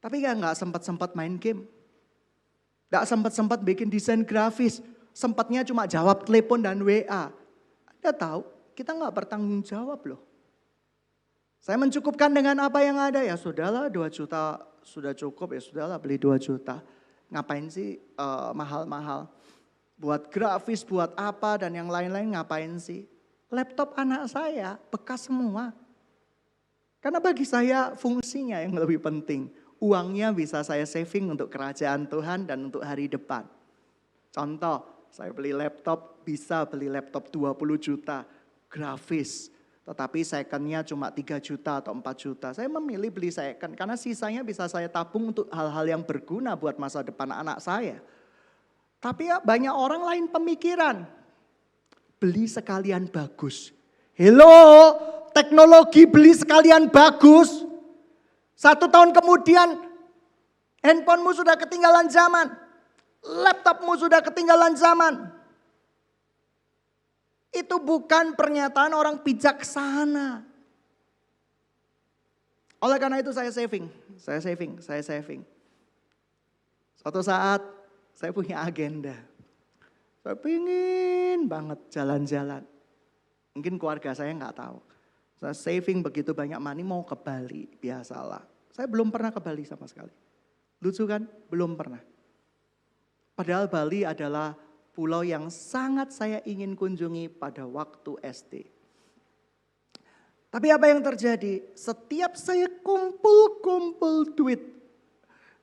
Tapi gak sempat-sempat main game. Gak sempat-sempat bikin desain grafis. Sempatnya cuma jawab telepon dan WA. Anda tahu kita gak bertanggung jawab loh. Saya mencukupkan dengan apa yang ada. Ya sudahlah 2 juta sudah cukup, ya sudahlah beli 2 juta. Ngapain sih mahal-mahal. Buat grafis, buat apa dan yang lain-lain ngapain sih. Laptop anak saya bekas semua. Karena bagi saya fungsinya yang lebih penting. Uangnya bisa saya saving untuk kerajaan Tuhan dan untuk hari depan. Contoh, saya beli laptop, bisa beli laptop 20 juta grafis. Tetapi secondnya cuma 3 juta atau 4 juta. Saya memilih beli second karena sisanya bisa saya tabung untuk hal-hal yang berguna buat masa depan anak saya. Tapi ya banyak orang lain pemikiran. Beli sekalian bagus. Hello, teknologi beli sekalian bagus. 1 tahun kemudian handphonemu sudah ketinggalan zaman. Laptopmu sudah ketinggalan zaman. Itu bukan pernyataan orang bijaksana. Oleh karena itu saya saving. Suatu saat saya punya agenda. Saya pingin banget jalan-jalan. Mungkin keluarga saya nggak tahu. Saya saving begitu banyak money mau ke Bali, biasalah. Saya belum pernah ke Bali sama sekali. Lucu kan? Belum pernah. Padahal Bali adalah pulau yang sangat saya ingin kunjungi pada waktu SD. Tapi apa yang terjadi? Setiap saya kumpul duit.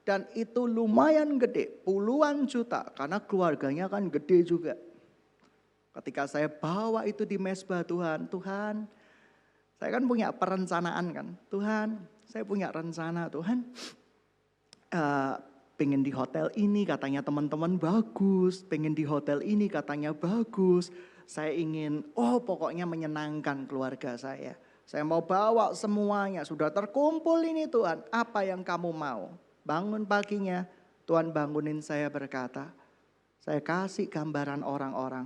Dan itu lumayan gede, puluhan juta. Karena keluarganya kan gede juga. Ketika saya bawa itu di mesbah Tuhan. Tuhan, saya kan punya perencanaan kan. Tuhan, saya punya rencana Tuhan. Pengen di hotel ini katanya teman-teman bagus. Pengen di hotel ini katanya bagus. Saya ingin, pokoknya menyenangkan keluarga saya. Saya mau bawa semuanya. Sudah terkumpul ini Tuhan. Apa yang kamu mau? Bangun paginya, Tuhan bangunin saya berkata, saya kasih gambaran orang-orang,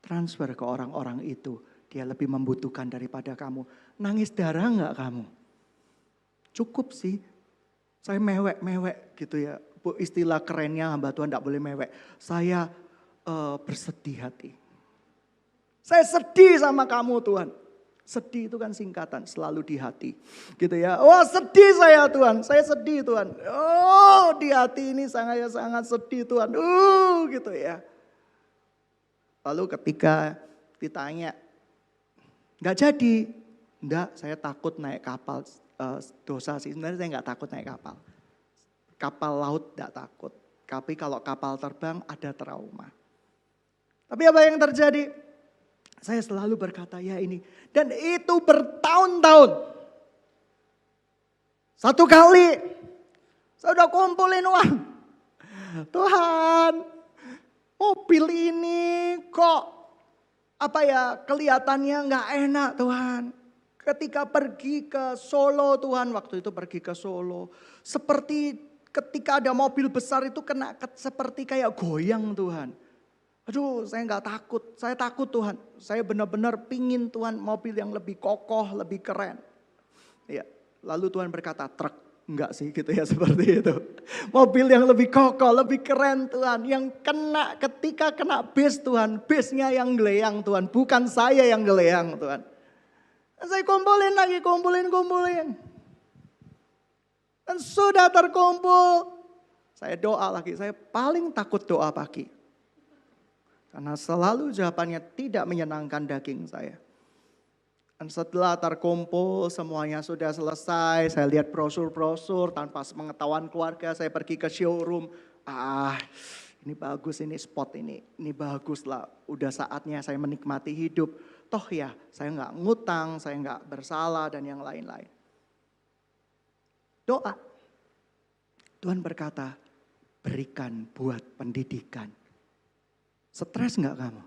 transfer ke orang-orang itu. Dia lebih membutuhkan daripada kamu. Nangis darah enggak kamu? Cukup sih, saya mewek gitu ya. Istilah kerennya hamba Tuhan enggak boleh mewek. Saya bersedih hati. Saya sedih sama kamu Tuhan. Sedih itu kan singkatan, selalu di hati. Gitu ya. Sedih saya Tuhan, saya sedih Tuhan. Di hati ini sangat sedih Tuhan. Gitu ya. Lalu ketika ditanya, enggak jadi. Enggak, saya takut naik kapal dosa sih. Sebenarnya saya enggak takut naik kapal. Kapal laut enggak takut. Tapi kalau kapal terbang ada trauma. Tapi apa yang terjadi? Saya selalu berkata ya ini. Dan itu bertahun-tahun. Satu kali saya udah kumpulin uang. Tuhan, mobil ini kok kelihatannya gak enak Tuhan. Ketika pergi ke Solo Tuhan, waktu itu pergi ke Solo. Seperti ketika ada mobil besar itu kena seperti kayak goyang Tuhan. Aduh saya gak takut, saya takut Tuhan. Saya benar-benar pingin Tuhan mobil yang lebih kokoh, lebih keren. Ya, lalu Tuhan berkata truk, enggak sih gitu ya seperti itu. Mobil yang lebih kokoh, lebih keren Tuhan. Yang ketika kena base Tuhan, base-nya yang geleyang Tuhan. Bukan saya yang geleyang Tuhan. Saya kumpulin lagi, kumpulin. Dan sudah terkumpul. Saya doa lagi, saya paling takut doa pagi. Karena selalu jawabannya tidak menyenangkan daging saya. Dan setelah terkumpul semuanya sudah selesai, saya lihat brosur-brosur tanpa sepengetahuan keluarga, saya pergi ke showroom. Ini bagus, ini spot ini bagus lah. Udah saatnya saya menikmati hidup. Toh ya, saya nggak ngutang, saya nggak bersalah dan yang lain-lain. Doa. Tuhan berkata, berikan buat pendidikan. Stres nggak kamu?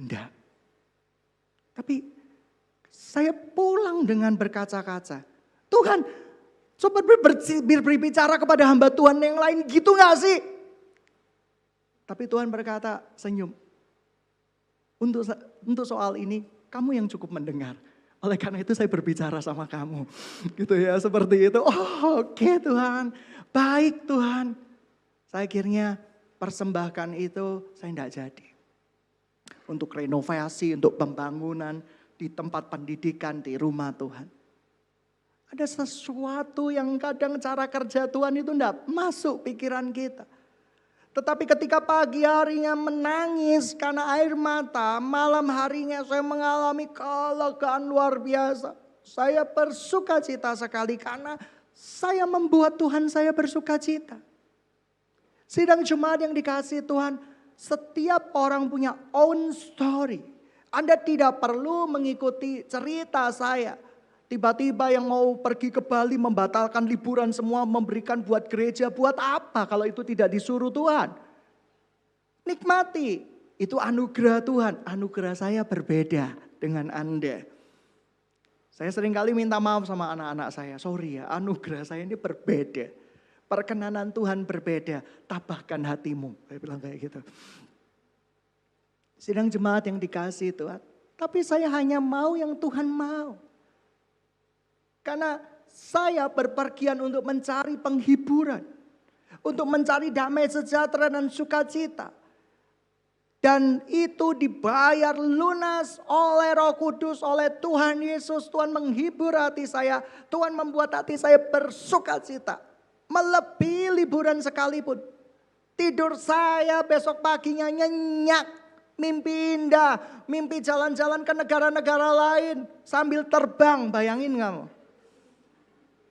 Enggak. Tapi saya pulang dengan berkaca-kaca. Tuhan, coba berbicara kepada hamba Tuhan yang lain gitu nggak sih? Tapi Tuhan berkata, senyum. Untuk soal ini, kamu yang cukup mendengar. Oleh karena itu saya berbicara sama kamu. Gitu ya, seperti itu. Oh, oke Tuhan. Baik Tuhan. Saya akhirnya persembahkan itu, saya tidak jadi. Untuk renovasi, untuk pembangunan di tempat pendidikan, di rumah Tuhan. Ada sesuatu yang kadang cara kerja Tuhan itu tidak masuk pikiran kita. Tetapi ketika pagi harinya menangis karena air mata, malam harinya saya mengalami kelegaan luar biasa. Saya bersuka cita sekali karena saya membuat Tuhan saya bersuka cita. Sidang jemaat yang dikasihi Tuhan, setiap orang punya own story. Anda tidak perlu mengikuti cerita saya. Tiba-tiba yang mau pergi ke Bali membatalkan liburan semua, memberikan buat gereja, buat apa kalau itu tidak disuruh Tuhan? Nikmati, itu anugerah Tuhan. Anugerah saya berbeda dengan Anda. Saya seringkali minta maaf sama anak-anak saya, sorry ya, anugerah saya ini berbeda. Perkenanan Tuhan berbeda, tabahkan hatimu. Saya bilang kayak gitu. Sidang jemaat yang dikasihi Tuhan, tapi saya hanya mau yang Tuhan mau. Karena saya berpergian untuk mencari penghiburan. Untuk mencari damai sejahtera dan sukacita. Dan itu dibayar lunas oleh Roh Kudus, oleh Tuhan Yesus. Tuhan menghibur hati saya. Tuhan membuat hati saya bersukacita. Melebihi liburan sekalipun. Tidur saya besok paginya nyenyak. Mimpi indah. Mimpi jalan-jalan ke negara-negara lain. Sambil terbang, bayangin kamu.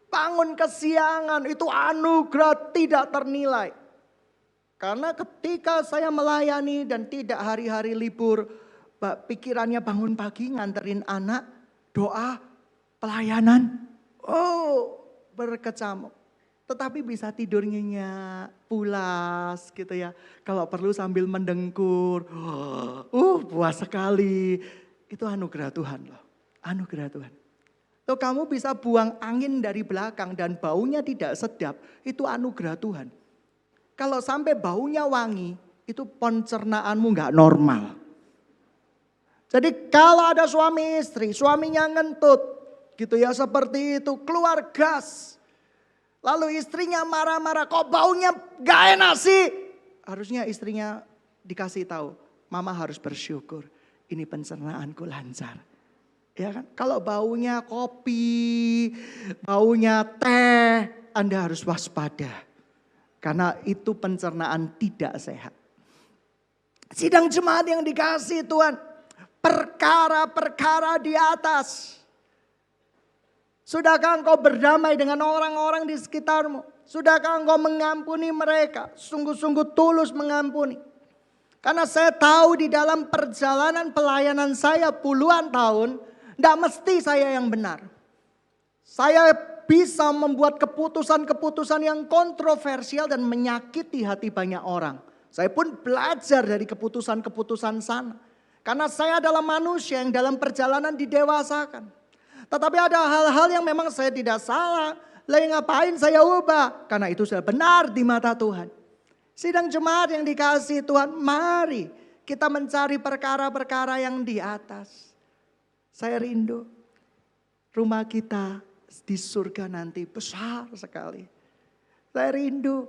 Bangun kesiangan, itu anugerah tidak ternilai. Karena ketika saya melayani dan tidak hari-hari libur, pikirannya bangun pagi nganterin anak, doa, pelayanan. Oh, berkecamuk. Tetapi bisa tidur nyenyak, pulas gitu ya. Kalau perlu sambil mendengkur, puas sekali. Itu anugerah Tuhan loh, anugerah Tuhan. Tuh kamu bisa buang angin dari belakang dan baunya tidak sedap, itu anugerah Tuhan. Kalau sampai baunya wangi, itu pencernaanmu gak normal. Jadi kalau ada suami istri, suaminya ngentut gitu ya seperti itu, keluar gas. Lalu istrinya marah-marah, kok baunya gak enak sih? Harusnya istrinya dikasih tahu, mama harus bersyukur, ini pencernaanku lancar. Ya kan? Kalau baunya kopi, baunya teh, Anda harus waspada. Karena itu pencernaan tidak sehat. Sidang jemaat yang dikasihi Tuhan, perkara-perkara di atas. Sudahkah engkau berdamai dengan orang-orang di sekitarmu? Sudahkah engkau mengampuni mereka? Sungguh-sungguh tulus mengampuni. Karena saya tahu di dalam perjalanan pelayanan saya puluhan tahun, tidak mesti saya yang benar. Saya bisa membuat keputusan-keputusan yang kontroversial dan menyakiti hati banyak orang. Saya pun belajar dari keputusan-keputusan sana. Karena saya adalah manusia yang dalam perjalanan didewasakan. Tetapi ada hal-hal yang memang saya tidak salah. Lalu ngapain saya ubah? Karena itu sudah benar di mata Tuhan. Sidang jemaat yang dikasihi Tuhan, mari kita mencari perkara-perkara yang di atas. Saya rindu rumah kita di surga nanti besar sekali. Saya rindu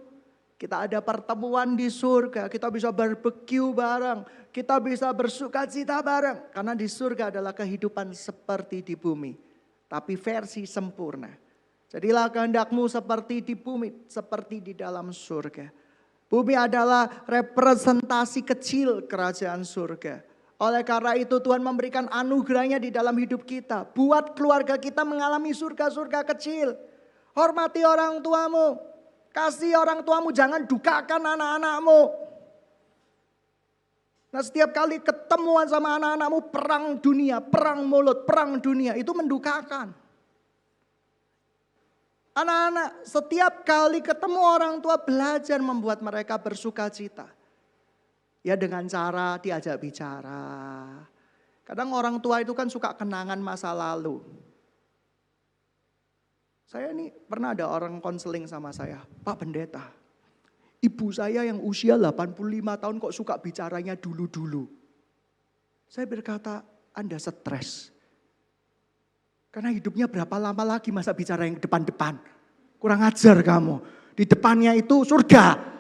kita ada pertemuan di surga. Kita bisa barbeque bareng. Kita bisa bersukacita bareng. Karena di surga adalah kehidupan seperti di bumi. Tapi versi sempurna. Jadilah kehendakmu seperti di bumi. Seperti di dalam surga. Bumi adalah representasi kecil kerajaan surga. Oleh karena itu Tuhan memberikan anugerahnya di dalam hidup kita. Buat keluarga kita mengalami surga-surga kecil. Hormati orang tuamu. Kasih orang tuamu, jangan dukakan anak-anakmu. Nah setiap kali ketemuan sama anak-anakmu perang dunia, perang mulut, perang dunia. Itu mendukakan. Anak-anak setiap kali ketemu orang tua belajar membuat mereka bersuka cita. Ya dengan cara diajak bicara. Kadang orang tua itu kan suka kenangan masa lalu. Saya ini pernah ada orang konseling sama saya. Pak Pendeta, ibu saya yang usia 85 tahun kok suka bicaranya dulu-dulu. Saya berkata, Anda stres. Karena hidupnya berapa lama lagi masa bicara yang depan-depan. Kurang ajar kamu. Di depannya itu surga.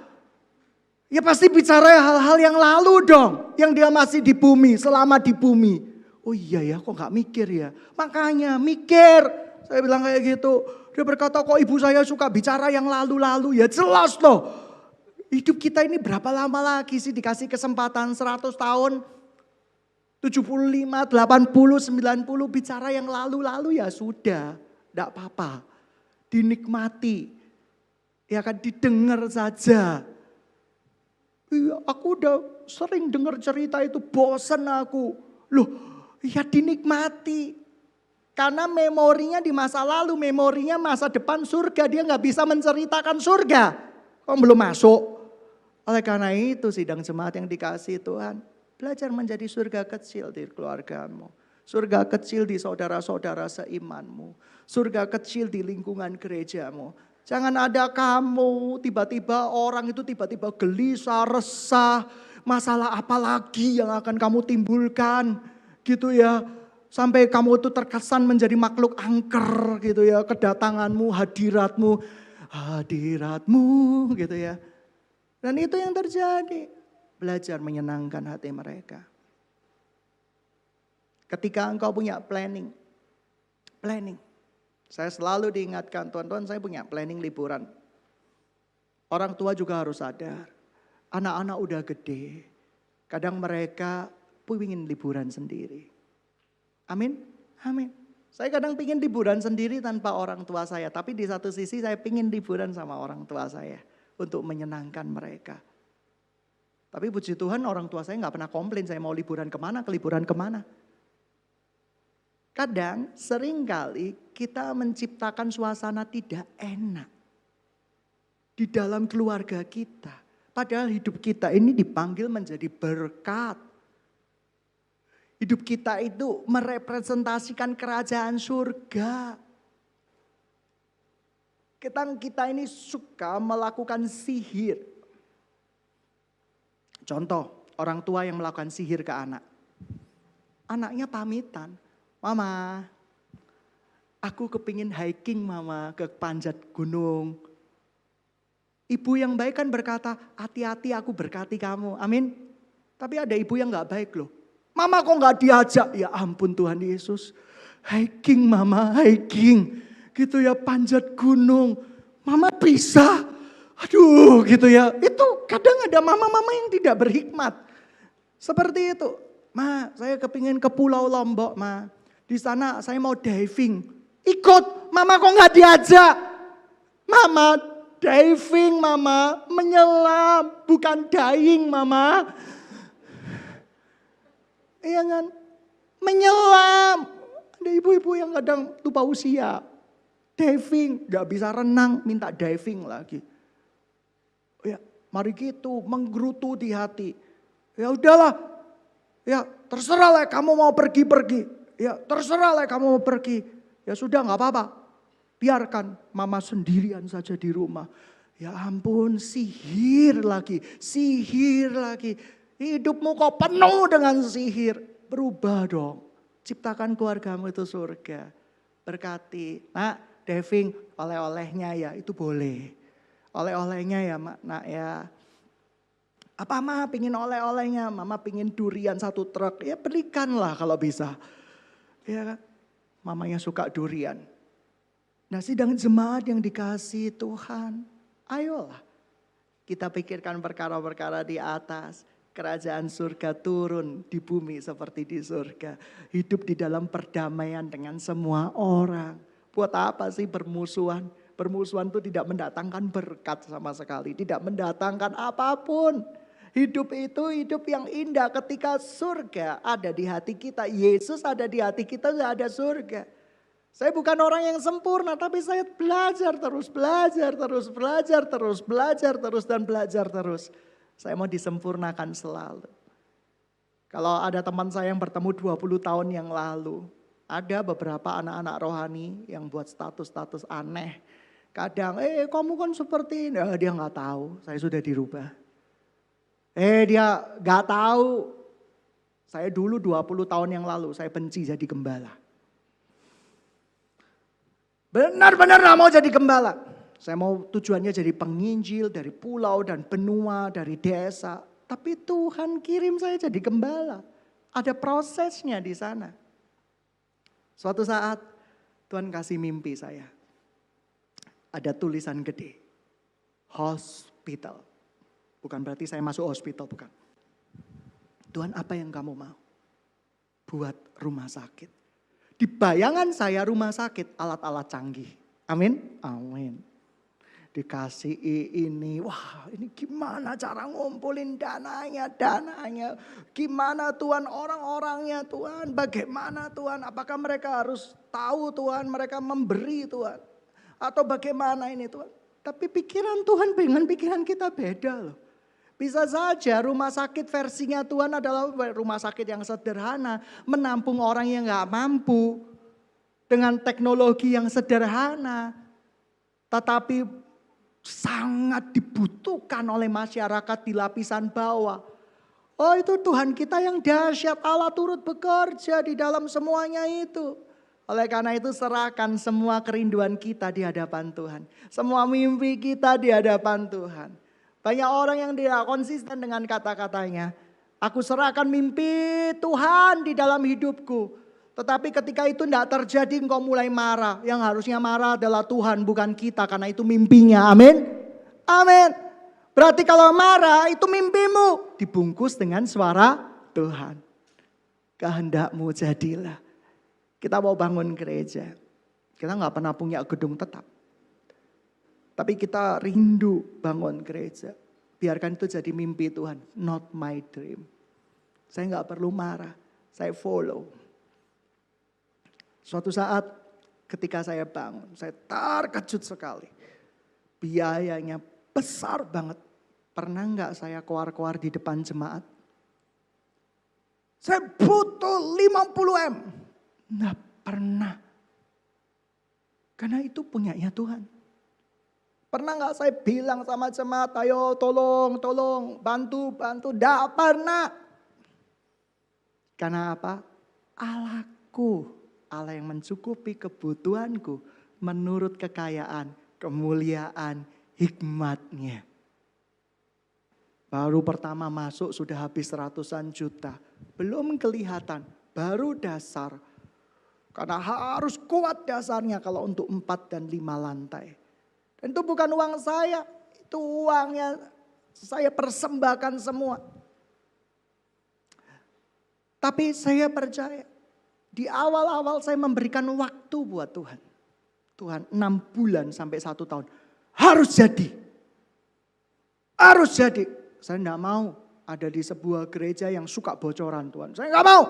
Ya pasti bicara hal-hal yang lalu dong. Yang dia masih di bumi, selama di bumi. Oh iya ya, kok gak mikir ya. Makanya mikir. Saya bilang kayak gitu. Dia berkata kok ibu saya suka bicara yang lalu-lalu. Ya jelas loh. Hidup kita ini berapa lama lagi sih dikasih kesempatan 100 tahun. 75, 80, 90 bicara yang lalu-lalu ya sudah. Gak apa-apa. Dinikmati. Ya kan didengar saja. Iya, aku udah sering dengar cerita itu, bosan aku. Loh, ya dinikmati. Karena memorinya di masa lalu, memorinya masa depan surga. Dia gak bisa menceritakan surga. Kok belum masuk. Oleh karena itu sidang jemaat yang dikasih Tuhan. Belajar menjadi surga kecil di keluargamu. Surga kecil di saudara-saudara seimanmu. Surga kecil di lingkungan gerejamu. Jangan ada kamu, tiba-tiba orang itu tiba-tiba gelisah, resah. Masalah apa lagi yang akan kamu timbulkan gitu ya. Sampai kamu itu terkesan menjadi makhluk angker gitu ya. Kedatanganmu, hadiratmu gitu ya. Dan itu yang terjadi. Belajar menyenangkan hati mereka. Ketika engkau punya planning. Saya selalu diingatkan, Tuhan, saya punya planning liburan. Orang tua juga harus sadar. Anak-anak udah gede. Kadang mereka ingin liburan sendiri. Amin. Saya kadang pingin liburan sendiri tanpa orang tua saya. Tapi di satu sisi saya pingin liburan sama orang tua saya. Untuk menyenangkan mereka. Tapi puji Tuhan orang tua saya gak pernah komplain saya mau liburan kemana, keliburan kemana. Kadang seringkali kita menciptakan suasana tidak enak di dalam keluarga kita. Padahal hidup kita ini dipanggil menjadi berkat. Hidup kita itu merepresentasikan kerajaan surga. Kita ini suka melakukan sihir. Contoh, orang tua yang melakukan sihir ke anak. Anaknya pamitan. Mama, aku kepingin hiking mama ke panjat gunung. Ibu yang baik kan berkata, hati-hati aku berkati kamu, amin. Tapi ada ibu yang gak baik loh. Mama kok gak diajak? Ya ampun Tuhan Yesus. Hiking mama, hiking. Gitu ya panjat gunung. Mama bisa. Aduh gitu ya. Itu kadang ada mama-mama yang tidak berhikmat. Seperti itu. Ma, saya kepingin ke Pulau Lombok ma. Di sana saya mau diving. Ikut, mama kok gak diajak? Mama diving mama, menyelam, bukan dying mama. Iya kan? Menyelam. Ada ibu-ibu yang kadang lupa usia. Diving, gak bisa renang, minta diving lagi. Ya, mari gitu, menggerutu di hati. Ya udahlah, ya terserah lah kamu mau pergi-pergi. Ya terserah lah kamu mau pergi. Ya sudah gak apa-apa. Biarkan mama sendirian saja di rumah. Ya ampun sihir lagi. Hidupmu kok penuh dengan sihir. Berubah dong. Ciptakan keluargamu itu surga. Berkati. Nak diving oleh-olehnya ya itu boleh. Oleh-olehnya ya nak ya. Apa mama pingin oleh-olehnya? Mama pingin durian 1 truk. Ya belikanlah kalau bisa. Ya kan? Mamanya suka durian. Nah sidang jemaat yang dikasih Tuhan. Ayolah. Kita pikirkan perkara-perkara di atas. Kerajaan surga turun di bumi seperti di surga. Hidup di dalam perdamaian dengan semua orang. Buat apa sih bermusuhan? Bermusuhan itu tidak mendatangkan berkat sama sekali. Tidak mendatangkan apapun. Hidup itu hidup yang indah ketika surga ada di hati kita. Yesus ada di hati kita, sudah ada surga. Saya bukan orang yang sempurna, tapi saya belajar terus, belajar terus, belajar terus, belajar terus, dan belajar terus. Saya mau disempurnakan selalu. Kalau ada teman saya yang bertemu 20 tahun yang lalu, ada beberapa anak-anak rohani yang buat status-status aneh. Kadang, kamu kan seperti ini. Dia nggak tahu, saya sudah dirubah. Dia nggak tahu. Saya dulu 20 tahun yang lalu, saya benci jadi gembala. Benar-benar gak mau jadi gembala. Saya mau tujuannya jadi penginjil dari pulau dan benua, dari desa. Tapi Tuhan kirim saya jadi gembala. Ada prosesnya di sana. Suatu saat Tuhan kasih mimpi saya. Ada tulisan gede. Hospital. Bukan berarti saya masuk hospital, bukan. Tuhan, apa yang kamu mau? Buat rumah sakit. Di bayangan saya rumah sakit, alat-alat canggih. Amin? Amin. Dikasih ini, wah ini gimana cara ngumpulin dananya. Gimana Tuhan orang-orangnya Tuhan, bagaimana Tuhan. Apakah mereka harus tahu Tuhan, mereka memberi Tuhan. Atau bagaimana ini Tuhan. Tapi pikiran Tuhan dengan pikiran kita beda loh. Bisa saja rumah sakit versinya Tuhan adalah rumah sakit yang sederhana. Menampung orang yang gak mampu. Dengan teknologi yang sederhana. Tetapi sangat dibutuhkan oleh masyarakat di lapisan bawah. Oh itu Tuhan kita yang dahsyat. Allah turut bekerja di dalam semuanya itu. Oleh karena itu serahkan semua kerinduan kita di hadapan Tuhan. Semua mimpi kita di hadapan Tuhan. Banyak orang yang tidak konsisten dengan kata-katanya. Aku serahkan mimpi Tuhan di dalam hidupku. Tetapi ketika itu tidak terjadi engkau mulai marah. Yang harusnya marah adalah Tuhan bukan kita karena itu mimpinya. Amin. Amin. Berarti kalau marah itu mimpimu. Dibungkus dengan suara Tuhan. Kehendakmu jadilah. Kita mau bangun gereja. Kita gak pernah punya gedung tetap. Tapi kita rindu bangun gereja. Biarkan itu jadi mimpi Tuhan. Not my dream. Saya gak perlu marah. Saya follow. Suatu saat ketika saya bangun, saya terkejut sekali. Biayanya besar banget. Pernah gak saya keluar-keluar di depan jemaat? Saya butuh 50 M. Nggak pernah. Karena itu punyanya Tuhan. Pernah gak saya bilang sama jemaat, ayo tolong, bantu. Nggak pernah. Karena apa? Allahku. Allah yang mencukupi kebutuhanku menurut kekayaan, kemuliaan, hikmatnya. Baru pertama masuk sudah habis ratusan juta. Belum kelihatan, baru dasar. Karena harus kuat dasarnya kalau untuk 4 dan 5 lantai. Dan itu bukan uang saya, itu uangnya saya persembahkan semua. Tapi saya percaya. Di awal-awal saya memberikan waktu buat Tuhan. Tuhan 6 bulan sampai 1 tahun. Harus jadi. Harus jadi. Saya tidak mau ada di sebuah gereja yang suka bocoran Tuhan. Saya tidak mau.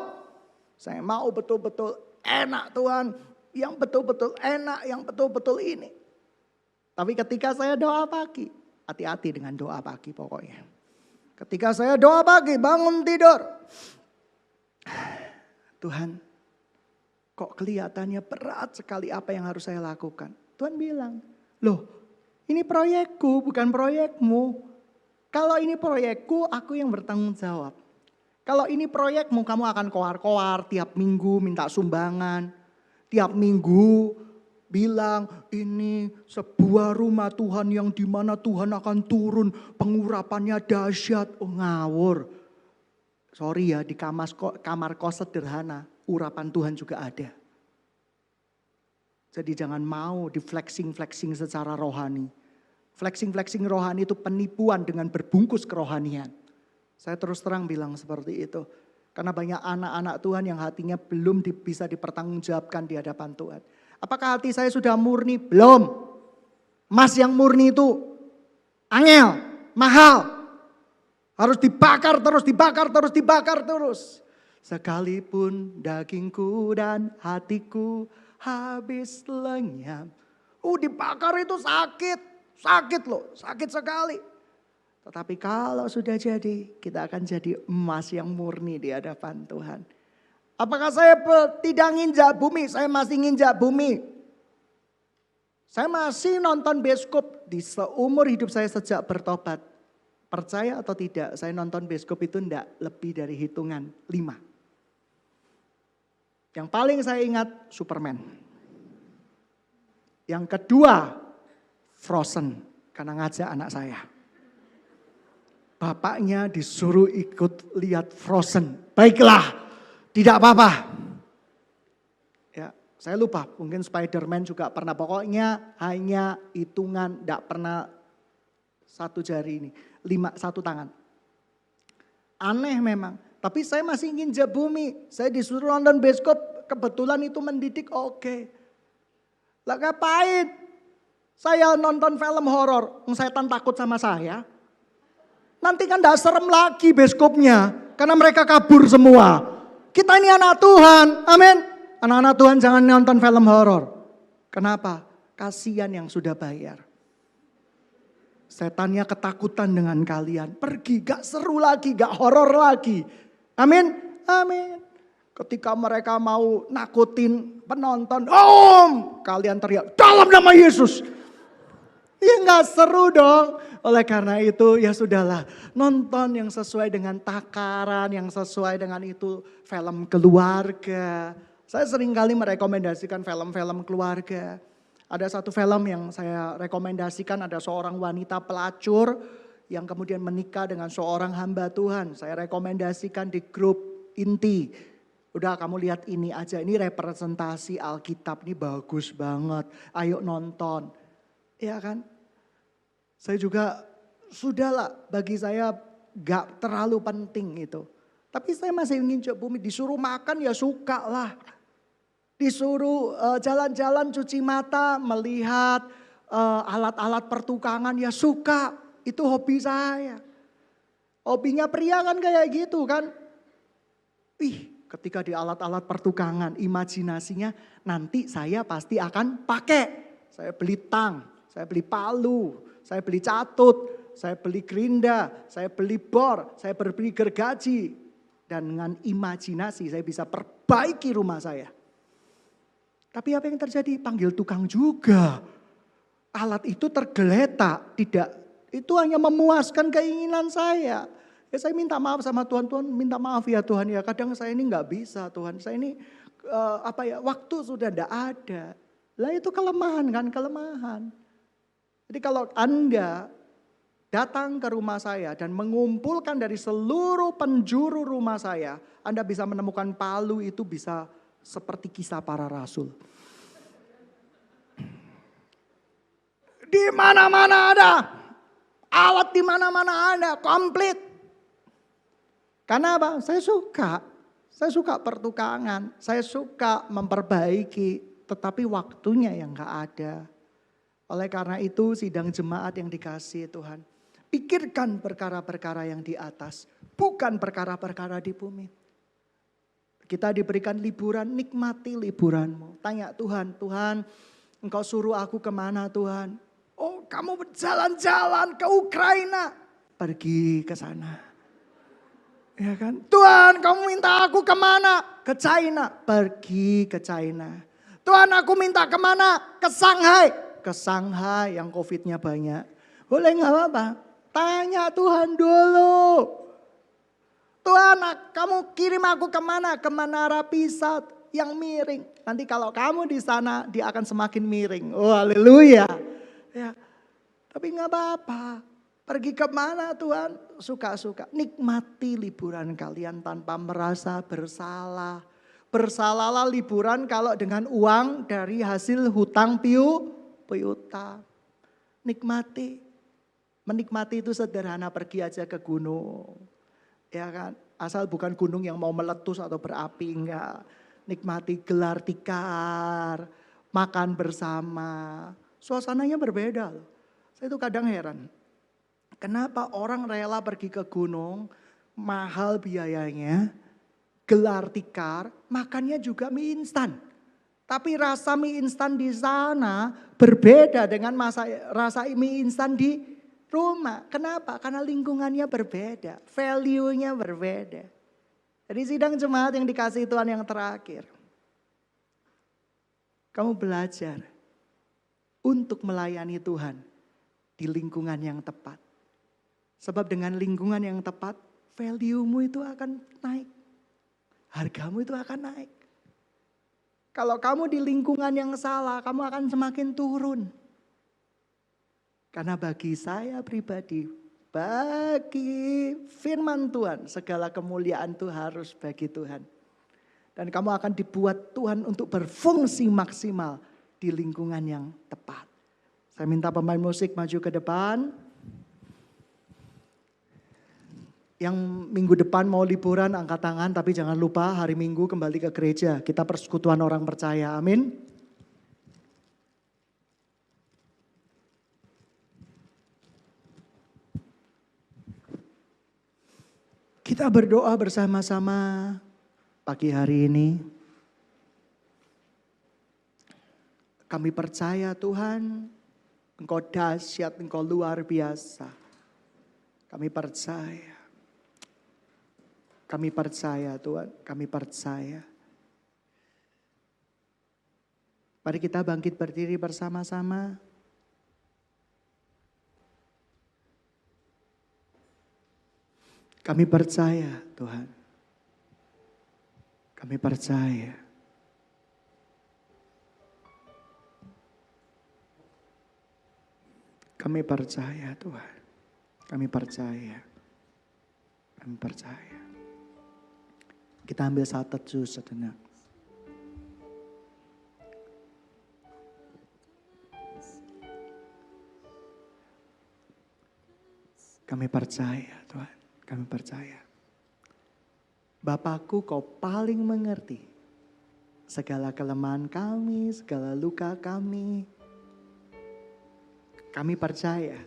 Saya mau betul-betul enak Tuhan. Yang betul-betul enak, yang betul-betul ini. Tapi ketika saya doa pagi. Hati-hati dengan doa pagi pokoknya. Ketika saya doa pagi bangun tidur. Tuhan. Kok kelihatannya berat sekali apa yang harus saya lakukan. Tuhan bilang, loh ini proyekku bukan proyekmu. Kalau ini proyekku aku yang bertanggung jawab. Kalau ini proyekmu kamu akan koar-koar tiap minggu minta sumbangan. Tiap minggu bilang ini sebuah rumah Tuhan yang dimana Tuhan akan turun. Pengurapannya dahsyat. Oh ngawur. Sorry ya di kamar kos sederhana. Urapan Tuhan juga ada. Jadi jangan mau di flexing secara rohani. Flexing rohani itu penipuan dengan berbungkus kerohanian. Saya terus terang bilang seperti itu. Karena banyak anak-anak Tuhan yang hatinya belum bisa dipertanggungjawabkan di hadapan Tuhan. Apakah hati saya sudah murni? Belum. Emas yang murni itu angel, mahal. Harus dibakar terus, dibakar terus, dibakar terus. Sekalipun dagingku dan hatiku habis lenyap. Dibakar itu sakit. Sakit loh, sakit sekali. Tetapi kalau sudah jadi, kita akan jadi emas yang murni di hadapan Tuhan. Apakah saya tidak nginjak bumi? Saya masih nginjak bumi. Saya masih nonton bioskop di seumur hidup saya sejak bertobat. Percaya atau tidak, saya nonton bioskop itu tidak lebih dari hitungan 5. Yang paling saya ingat Superman. Yang kedua Frozen, karena ngajak anak saya. Bapaknya disuruh ikut lihat Frozen. Baiklah, tidak apa-apa. Ya, saya lupa, mungkin Spider-Man juga pernah. Pokoknya hanya hitungan, tidak pernah satu jari ini. 1 tangan. Aneh memang, tapi saya masih ingin nginjak bumi. Saya disuruh nonton bioskop, kebetulan itu mendidik, oke. Lah ngapain? Saya nonton film horor, setan takut sama saya. Nanti kan gak serem lagi bioskopnya. Karena mereka kabur semua. Kita ini anak Tuhan. Amin. Anak-anak Tuhan jangan nonton film horor. Kenapa? Kasihan yang sudah bayar. Setannya ketakutan dengan kalian. Pergi, gak seru lagi, gak horor lagi. Amin. Amin. Ketika mereka mau nakutin penonton. Kalian teriak, dalam nama Yesus. Ya gak seru dong. Oleh karena itu ya sudahlah, nonton yang sesuai dengan takaran, yang sesuai dengan itu film keluarga. Saya sering kali merekomendasikan film-film keluarga. Ada satu film yang saya rekomendasikan, ada seorang wanita pelacur yang kemudian menikah dengan seorang hamba Tuhan. Saya rekomendasikan di grup inti. Udah kamu lihat ini aja, ini representasi Alkitab, ini bagus banget. Ayo nonton. Ya kan? Saya juga sudahlah, bagi saya gak terlalu penting itu. Tapi saya masih ingin coba bumi, disuruh makan ya suka lah. Disuruh jalan-jalan cuci mata, melihat alat-alat pertukangan ya suka. Itu hobi saya. Hobinya pria kan kayak gitu kan. Ketika di alat-alat pertukangan, imajinasinya nanti saya pasti akan pakai. Saya beli tang, saya beli palu. Saya beli catut, saya beli gerinda, saya beli bor, saya beli gergaji. Dan dengan imajinasi saya bisa perbaiki rumah saya. Tapi apa yang terjadi? Panggil tukang juga. Alat itu tergeletak, tidak. Itu hanya memuaskan keinginan saya. Ya saya minta maaf sama Tuhan, Tuhan minta maaf ya Tuhan ya. Kadang saya ini gak bisa Tuhan, saya ini waktu sudah tidak ada. Lah itu kelemahan kan, kelemahan. Jadi kalau Anda datang ke rumah saya dan mengumpulkan dari seluruh penjuru rumah saya, Anda bisa menemukan palu itu bisa seperti kisah para rasul. Di mana-mana ada, alat di mana-mana ada, komplit. Karena apa? Saya suka pertukangan, saya suka memperbaiki, tetapi waktunya yang gak ada. Oleh karena itu sidang jemaat yang dikasihi Tuhan. Pikirkan perkara-perkara yang di atas. Bukan perkara-perkara di bumi. Kita diberikan liburan, nikmati liburanmu. Tanya Tuhan, Tuhan engkau suruh aku kemana Tuhan? Oh kamu berjalan-jalan ke Ukraina. Pergi ke sana. Ya kan? Tuhan kamu minta aku kemana? Ke China. Pergi ke China. Tuhan aku minta kemana? Ke Shanghai. Ke Shanghai yang COVID-nya banyak. Boleh gak apa-apa? Tanya Tuhan dulu. Tuhan kamu kirim aku kemana? Ke Menara Pisa yang miring. Nanti kalau kamu di sana dia akan semakin miring. Oh haleluya. Ya. Tapi gak apa-apa. Pergi kemana Tuhan? Suka-suka. Nikmati liburan kalian tanpa merasa bersalah. Bersalahlah liburan kalau dengan uang dari hasil hutang piutang. Nikmati. Menikmati itu sederhana, pergi aja ke gunung. Ya kan? Asal bukan gunung yang mau meletus atau berapi, enggak. Nikmati gelar tikar, makan bersama. Suasananya berbeda loh. Saya itu kadang heran. Kenapa orang rela pergi ke gunung, mahal biayanya, gelar tikar, makannya juga mie instan. Tapi rasa mie instan di sana berbeda dengan rasa mie instan di rumah. Kenapa? Karena lingkungannya berbeda, value-nya berbeda. Jadi sidang jemaat yang dikasihi Tuhan yang terakhir. Kamu belajar untuk melayani Tuhan di lingkungan yang tepat. Sebab dengan lingkungan yang tepat, value-mu itu akan naik. Hargamu itu akan naik. Kalau kamu di lingkungan yang salah, kamu akan semakin turun. Karena bagi saya pribadi, bagi firman Tuhan, segala kemuliaan itu harus bagi Tuhan. Dan kamu akan dibuat Tuhan untuk berfungsi maksimal di lingkungan yang tepat. Saya minta pemain musik maju ke depan. Yang minggu depan mau liburan angkat tangan, tapi jangan lupa hari Minggu kembali ke gereja. Kita persekutuan orang percaya, amin. Kita berdoa bersama-sama pagi hari ini. Kami percaya Tuhan, Engkau dahsyat, Engkau luar biasa. Kami percaya. Kami percaya Tuhan, kami percaya. Mari kita bangkit berdiri bersama-sama. Kami percaya Tuhan. Kami percaya. Kami percaya Tuhan. Kami percaya. Kami percaya. Kita ambil saat teduh sejenak. Kami percaya Tuhan, kami percaya. Bapakku, Kau paling mengerti segala kelemahan kami, segala luka kami. Kami percaya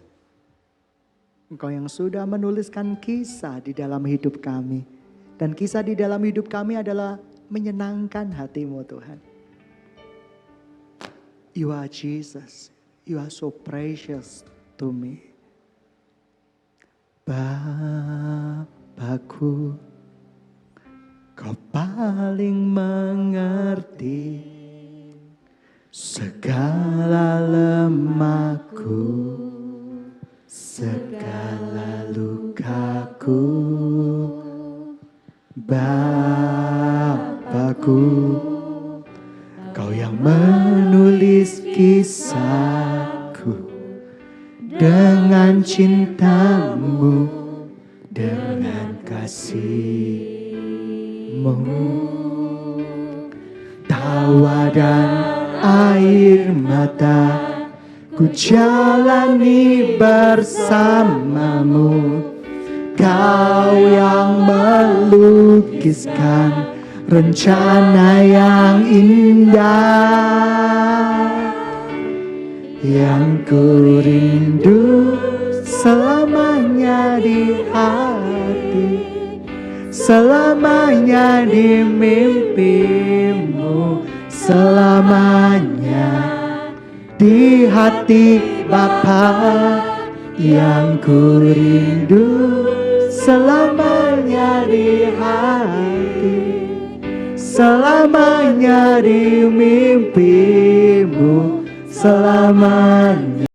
Engkau yang sudah menuliskan kisah di dalam hidup kami. Dan kisah di dalam hidup kami adalah menyenangkan hati-Mu Tuhan. You are Jesus. You are so precious to me. Bapakku, Kau paling mengerti segala lemahku, segala lukaku. Bapakku, Kau yang menulis kisahku dengan cinta-Mu, dengan kasih-Mu. Tawa dan air mata ku jalani bersama-Mu. Kau yang melukiskan rencana yang indah, yang ku rindu selamanya di hati, selamanya di mimpi-Mu, selamanya di hati Bapa. Yang ku rindu selamanya di hati, selamanya di mimpi-Mu, selamanya.